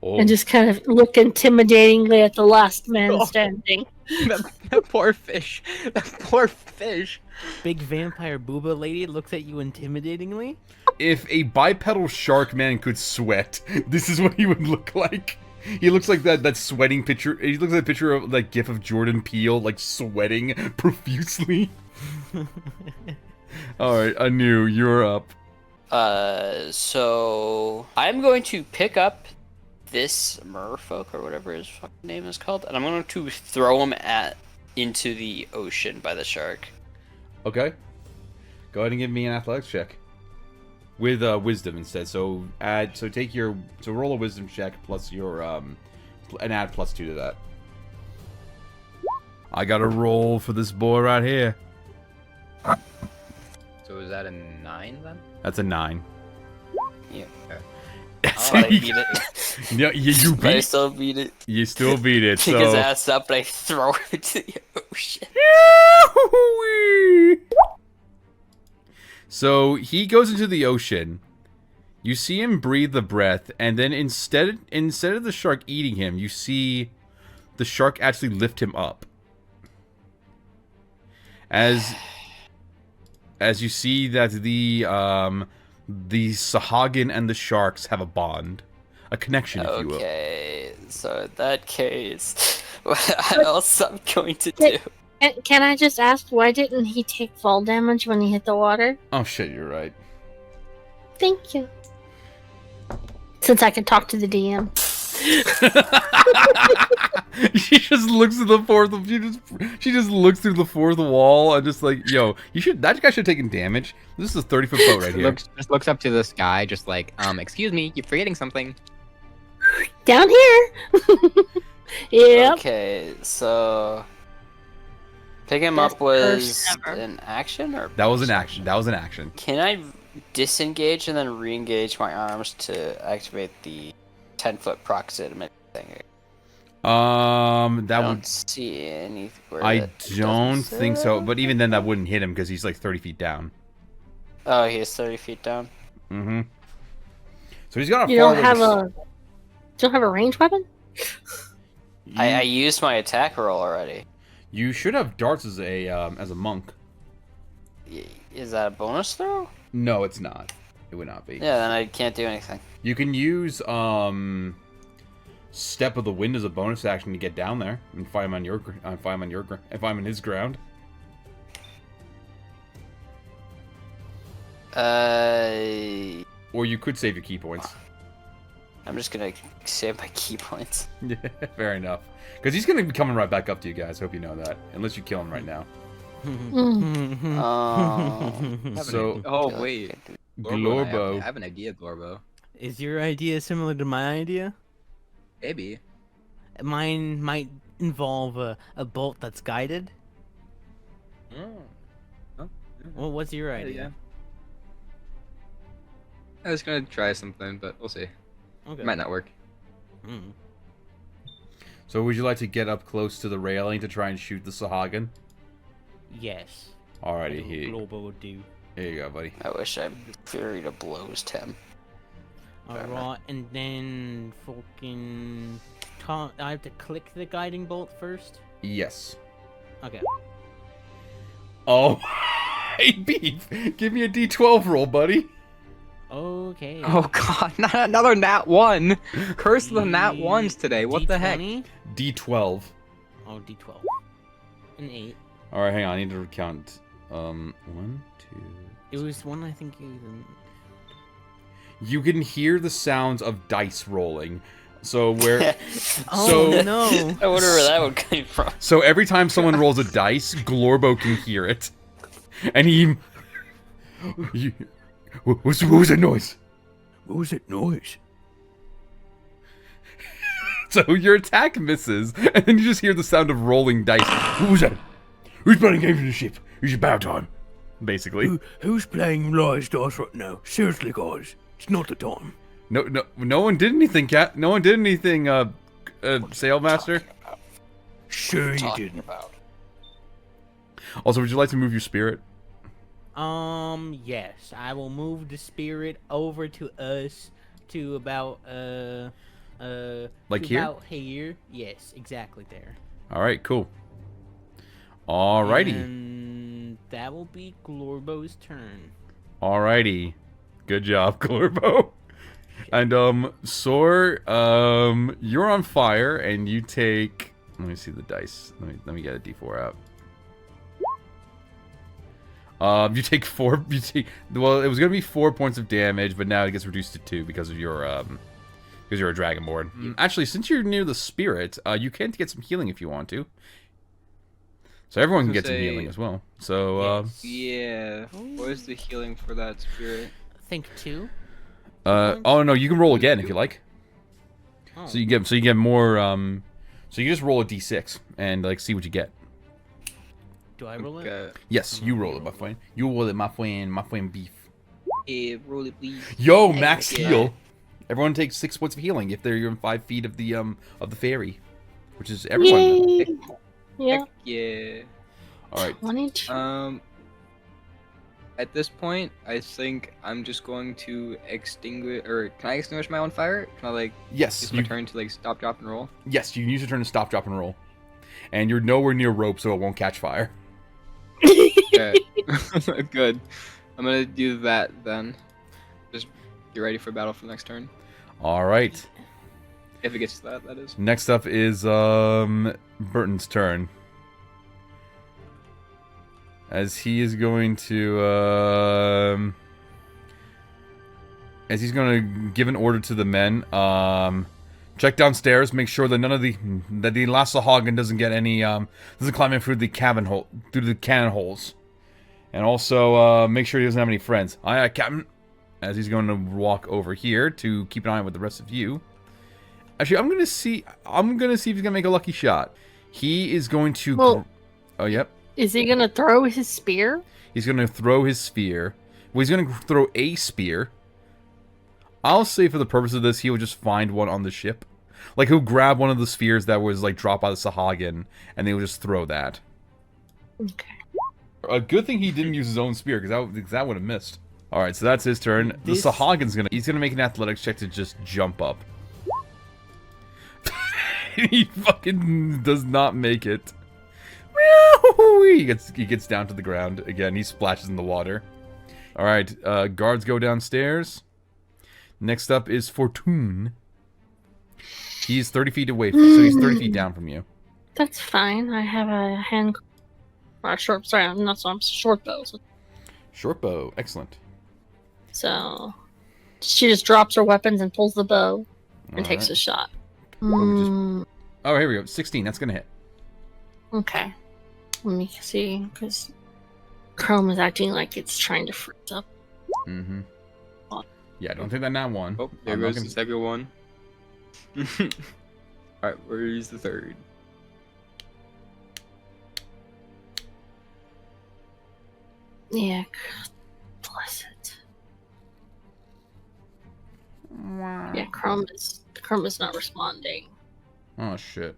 Oh, and just kind of look intimidatingly at the last man Oh. standing. that poor fish. That poor fish. Big vampire booba lady looks at you intimidatingly. if a bipedal shark man could sweat, this is what he would look like. He looks like that sweating picture. He looks like a picture of like gif of Jordan Peele like sweating profusely. All right, Aniew, you're up. So I'm going to pick up this merfolk or whatever his fucking name is called, and I'm going to throw him into the ocean by the shark. Okay. Go ahead and give me an athletics check. With wisdom instead. So roll a wisdom check plus your and add +2 to that. I got a roll for this boy right here. So is that a 9 then? That's a 9. Yeah. That's Oh, I beat it. Yeah, you But I beat. still beat it. You still beat it. Pick his So. ass up and I throw him into the ocean. So he goes into the ocean. You see him breathe the breath, and then instead of the shark eating him, you see the shark actually lift him up. As you see that the Sahagin and the sharks have a bond, a connection, if you will. Okay, so in that case, what else I'm going to do? Can I just ask, why didn't he take fall damage when he hit the water? Oh shit, you're right. Thank you. Since I can talk to the DM. She just looks at the fourth. She just looks through the fourth wall and just like, yo, that guy should have taken damage. This is a 30-foot boat right here. Just looks up to the sky, just like, excuse me, you're forgetting something. Down here! Yep. Okay, so pick him Best up was person ever. an action, or That was an action. That was an action. can I disengage and then re-engage my arms to activate the 10-foot proximity thing? That I would. don't see anywhere. I that don't doesn't think so. say. But even then, that wouldn't hit him because he's like 30 feet down. Oh, he is 30 feet down. Mm-hmm. So he's got a. You don't have a ranged weapon? I used my attack roll already. You should have darts as a monk. Is that a bonus throw? No, it's not. It would not be. Yeah, then I can't do anything. You can use Step of the Wind as a bonus action to get down there and find him on his ground. Or you could save your key points. I'm just gonna save my key points. Yeah, fair enough. Because he's gonna be coming right back up to you guys. Hope you know that. Unless you kill him right now. So, Oh wait, Glorbo. I have an idea, Glorbo. Is your idea similar to my idea? Maybe. Mine might involve a bolt that's guided. Well, what's your idea? I was gonna try something, but we'll see. Okay. It might not work. So would you like to get up close to the railing to try and shoot the Sahagin? Yes. Alrighty, Global would do. here you go, buddy. I wish I Fury to blows him. Alright, and then fucking... I have to click the guiding bolt first? Yes. Okay. Oh, hey Beef, give me a D12 roll, buddy. Okay. Oh god, not another nat 1! Curse the nat 1s today, what the heck? D20? D12. Oh, D12. An 8. All right, hang on. I need to count. 1, 2. It was one I think you... You can hear the sounds of dice rolling. So where? Oh no! I wonder where that one came from. So every time someone rolls a dice, Glorbo can hear it, and he. What was that noise? What was that noise? So your attack misses, and then you just hear the sound of rolling dice. What was that? Who's playing games in the ship? It's about time. Basically. Who's playing lies dice right now? Seriously, guys, it's not the time. No one did anything, Cat. No one did anything, Sailmaster. Sure you Talking didn't. about. Also, would you like to move your spirit? Yes, I will move the spirit over to us to about, Like to here? about here. Yes, exactly there. Alright, cool. Alrighty. And that will be Glorbo's turn. Alrighty. Good job, Glorbo. And, Sor, you're on fire, and you take... Let me see the dice. Let me get a D4 out. You take 4... Well, it was gonna be 4 points of damage, but now it gets reduced to 2 because of your, because you're a Dragonborn. Actually, since you're near the spirit, you can get some healing if you want to. So everyone can get some healing as well. So, Yeah. Where's the healing for that spirit? Think 2. oh no, you can roll again if you like. Oh. So you get more, so you just roll a D6 and, like, see what you get. Do I roll it? Okay. Yes, you roll it, my friend. You roll it, my friend Beef. Yeah, roll it, please. Yo, max Yeah. heal. Everyone takes 6 points of healing if they're in 5 feet of the fairy, which is everyone. Yay. Yeah. Heck yeah. All right. 22. At this point, I think I'm just going to extinguish, or can I extinguish my own fire? Can I, like, Yes, use my turn to, like, stop, drop, and roll? yes, you can use your turn to stop, drop, and roll. And you're nowhere near rope, so it won't catch fire. Okay. Good. I'm gonna do that then. Just get ready for battle for the next turn. All right. If it gets to that, that is. Next up is Burton's turn. As he is going to as he's going to give an order to the men, check downstairs, make sure that none of the last Sahagin doesn't get any doesn't climb in through the cabin hole, through the cannon holes. And also make sure he doesn't have any friends. Aye, Captain. As he's going to walk over here to keep an eye on with the rest of you. Actually, I'm gonna see if he's gonna make a lucky shot. He is going to. Well- Oh, yep. Is he gonna throw his spear? He's gonna throw his spear. Well, he's gonna throw a spear. I'll say for the purpose of this, he will just find one on the ship. Like, he'll grab one of the spears that was, like, dropped by the Sahagin, and they will just throw that. Okay. A good thing he didn't use his own spear, because that would have missed. Alright, so that's his turn. This- The Sahagin's he's gonna make an athletics check to just jump up. He fucking does not make it. He gets down to the ground again. He splashes in the water. All right, guards go downstairs. Next up is Fortune. He's 30 feet away, so he's 30 feet down from you. That's fine. I have a hand. Or a short. Sorry, I'm not. So I'm short bow. Short bow, excellent. So she just drops her weapons and pulls the bow. and takes a shot. Oh, here we go. 16. That's gonna hit. Okay. Let me see, because Chrome is acting like it's trying to freeze up. Mm-hmm. Yeah, don't take that nat 1. Oh, there goes the second one. Alright, where's the third? Yeah, bless it. Yeah, Chrome is not responding. Oh shit.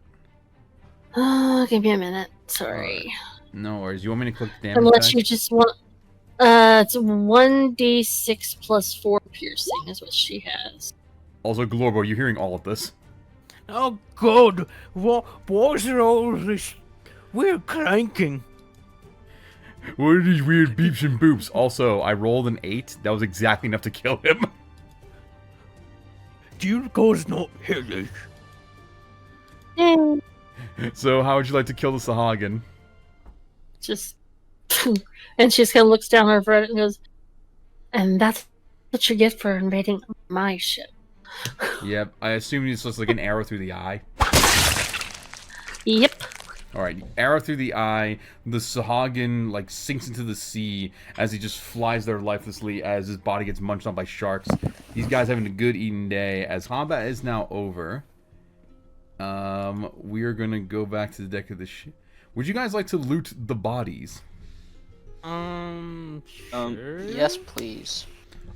Give me a minute. Sorry. No worries. You want me to click the damage Unless die? you just want. It's 1d6 plus 4 piercing is what she has. Also, Glorbo, you're hearing all of this. Oh God! What was all this? We're cranking. What are these weird beeps and boops? Also, I rolled an 8. That was exactly enough to kill him. Dear God's not headache. So, how would you like to kill the Sahagin? Just. And she just kind of looks down over it and goes, and that's what you get for invading my ship. Yep, I assume it's just like an arrow through the eye. Yep. Alright, arrow through the eye. The Sahagin, like, sinks into the sea as he just flies there lifelessly as his body gets munched on by sharks. These guys having a good eating day. As combat is now over, we are gonna go back to the deck of the ship. Would you guys like to loot the bodies? Sure. Yes, please.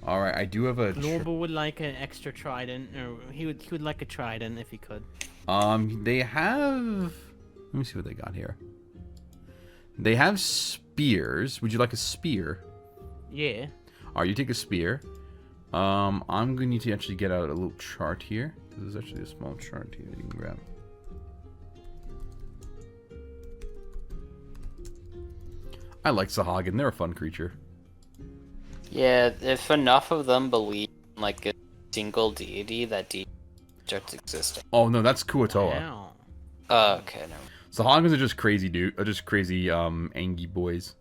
Alright, I do have a... Norval would like an extra trident, or he would like a trident if he could. They have... Let me see what they got here. They have spears. Would you like a spear? Yeah. Alright, you take a spear. I'm going to need to actually get out a little chart here. This is actually a small chart here that you can grab. I like Sahagin. They're a fun creature. Yeah, if enough of them believe in, like, a single deity, that deity starts existing. Oh, no, that's Kuatoa. Wow. Okay, no. Sahagins are just crazy, dude. Just crazy, Angie boys.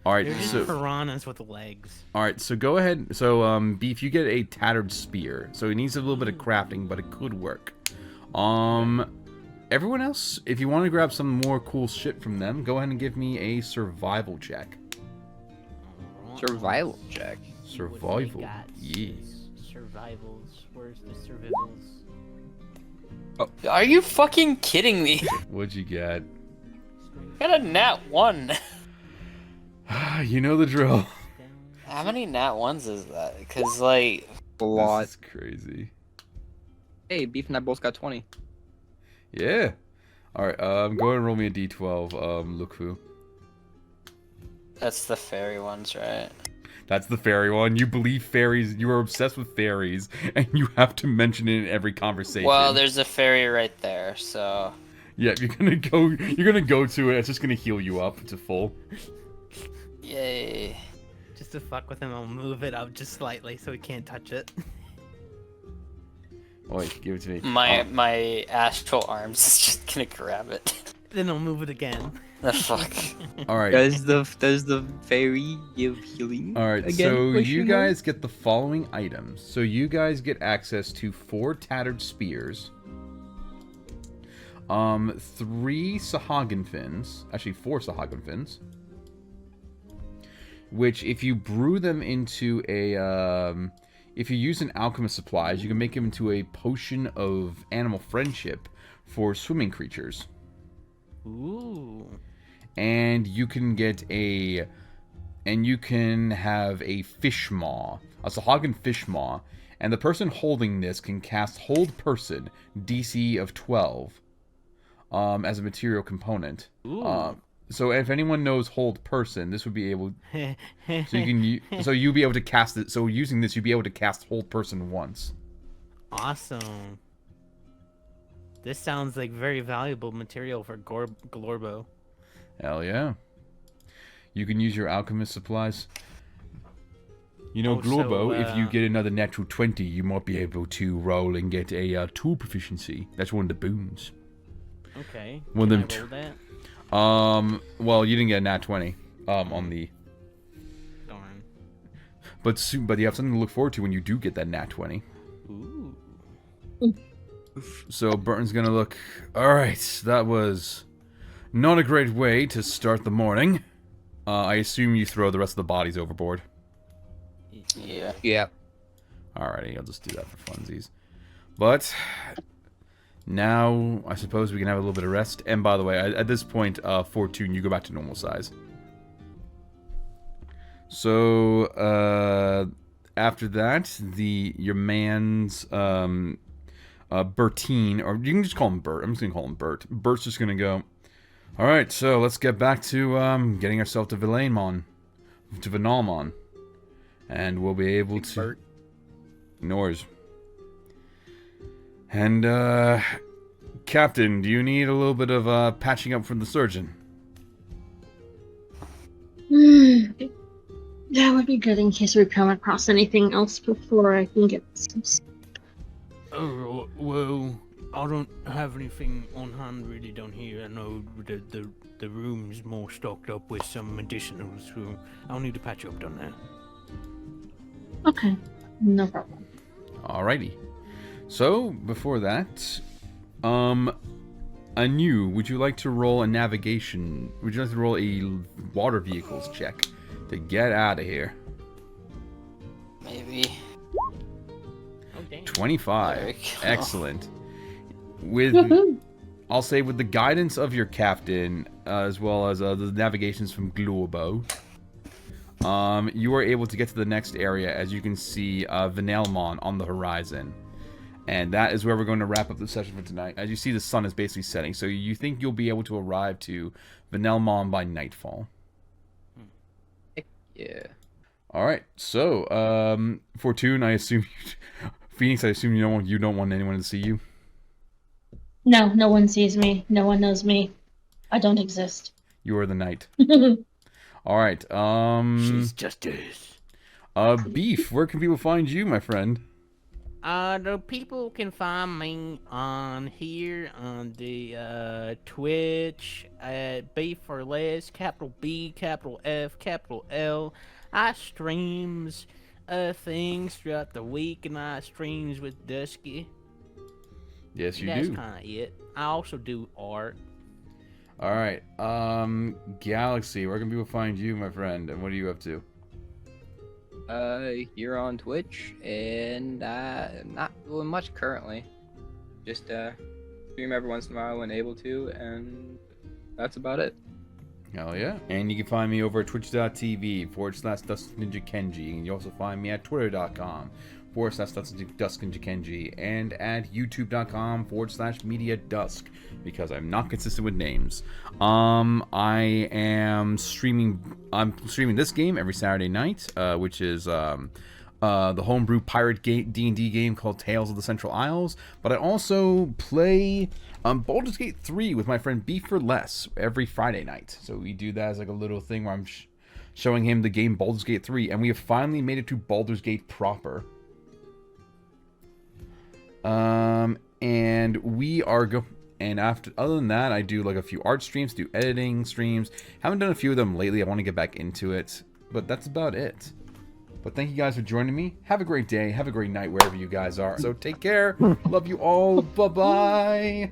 Alright, They're just so... piranhas with legs. Alright, so go ahead. So, Beef, you get a tattered spear. So it needs a little bit of crafting, but it could work. Everyone else, if you want to grab some more cool shit from them, go ahead and give me a survival check. Survival check. Survival. Yeah. Survivals. Where's the survivals? Are you fucking kidding me? What'd you get? I got a nat 1. You know the drill. How many nat 1s is that? Because, like... A lot. This is crazy. Hey, Beef and I both got 20. Yeah. Alright, go ahead and roll me a d12, Lookfu. That's the fairy ones, right? That's the fairy one. You believe fairies. You are obsessed with fairies, and you have to mention it in every conversation. Well, there's a fairy right there, so... Yeah, you're gonna go to it. It's just gonna heal you up to full. Yay. Just to fuck with him, I'll move it up just slightly so he can't touch it. Oh, wait, give it to me. My astral arms is just gonna grab it. Then I'll move it again. The fuck? Alright. Does the fairy give healing? Alright, again, so you question mark? guys get the following items. So you guys get access to 4 tattered spears. 3 Sahagin fins. Actually, 4 Sahagin fins. Which, if you brew them into a... if you use an alchemist supplies, you can make them into a potion of animal friendship for swimming creatures. Ooh. And you can get a... And you can have a fish maw. A Sahagin fish maw. And the person holding this can cast Hold Person, DC of 12, as a material component. Ooh. So if anyone knows Hold Person, this would be able... So you can... So you'll be able to cast it... So using this, you'll be able to cast Hold Person once. Awesome. This sounds like very valuable material for Glorbo. Hell yeah. You can use your alchemist supplies. You know, Oh, so, Glorbo, if you get another natural 20, you might be able to roll and get a tool proficiency. That's one of the boons. Okay. One Can of them I roll that? Well, you didn't get a nat 20 on the... Darn. But you have something to look forward to when you do get that nat 20. Ooh. So Burton's gonna look. Alright, that was not a great way to start the morning. I assume you throw the rest of the bodies overboard. Yeah. Yeah. Alrighty, I'll just do that for funsies. But now I suppose we can have a little bit of rest. And by the way, at this point, Fortune, you go back to normal size. So after that, your man's Bertine, or you can just call him Bert. I'm just gonna call him Bert. Bert's just gonna go. All right, so let's get back to getting ourselves to Vinalmon, and we'll be able to. Bert. Noise. And Captain, do you need a little bit of patching up from the surgeon? That would be good in case we come across anything else before I can get some. Oh, well, I don't have anything on hand really down here. I know the room's more stocked up with some medicinals, so I'll need to patch up on that. Okay, no problem. Alrighty. So, before that, Aniew, would you like to roll a navigation? Would you like to roll a water vehicles check to get out of here? Maybe. Oh, damn. 25. There we go. Excellent. With, I'll say, with the guidance of your captain, as well as the navigations from Globo, you are able to get to the next area, as you can see Vinalmon on the horizon. And that is where we're going to wrap up the session for tonight. As you see, the sun is basically setting, so you think you'll be able to arrive to Vinalmon by nightfall. Yeah. Alright, so, Fortune, I assume... Phoenix, I assume you don't want anyone to see you? No, no one sees me. No one knows me. I don't exist. You are the knight. Alright, She's justice. Beef, where can people find you, my friend? The people can find me on here on the Twitch at BeefForLess, capital B, capital F, capital L. I streams things throughout the week, and I streams with Dusky. Yes, you That's do. kind of it. I also do art. Alright, Galaxy, where can people find you, my friend, and what are you up to? Here on Twitch, and not doing much currently. Just stream every once in a while when able to, and that's about it. Hell yeah. And you can find me over at twitch.tv/DuskNinjaKenji, and you also find me at twitter.com/DuskNinjaKenji, and at youtube.com/MediaDusk, because I'm not consistent with names. I'm streaming this game every Saturday night, which is the homebrew pirate D&D game called Tales of the Central Isles. But I also play Baldur's Gate 3 with my friend BeefForLess every Friday night. So we do that as like a little thing where I'm showing him the game Baldur's Gate 3, and we have finally made it to Baldur's Gate proper. And we are other than that, I do like a few art streams, do editing streams. Haven't done a few of them lately. I want to get back into it, but that's about it. But thank you guys for joining me. Have a great day. Have a great night wherever you guys are. So take care. Love you all. Bye-bye.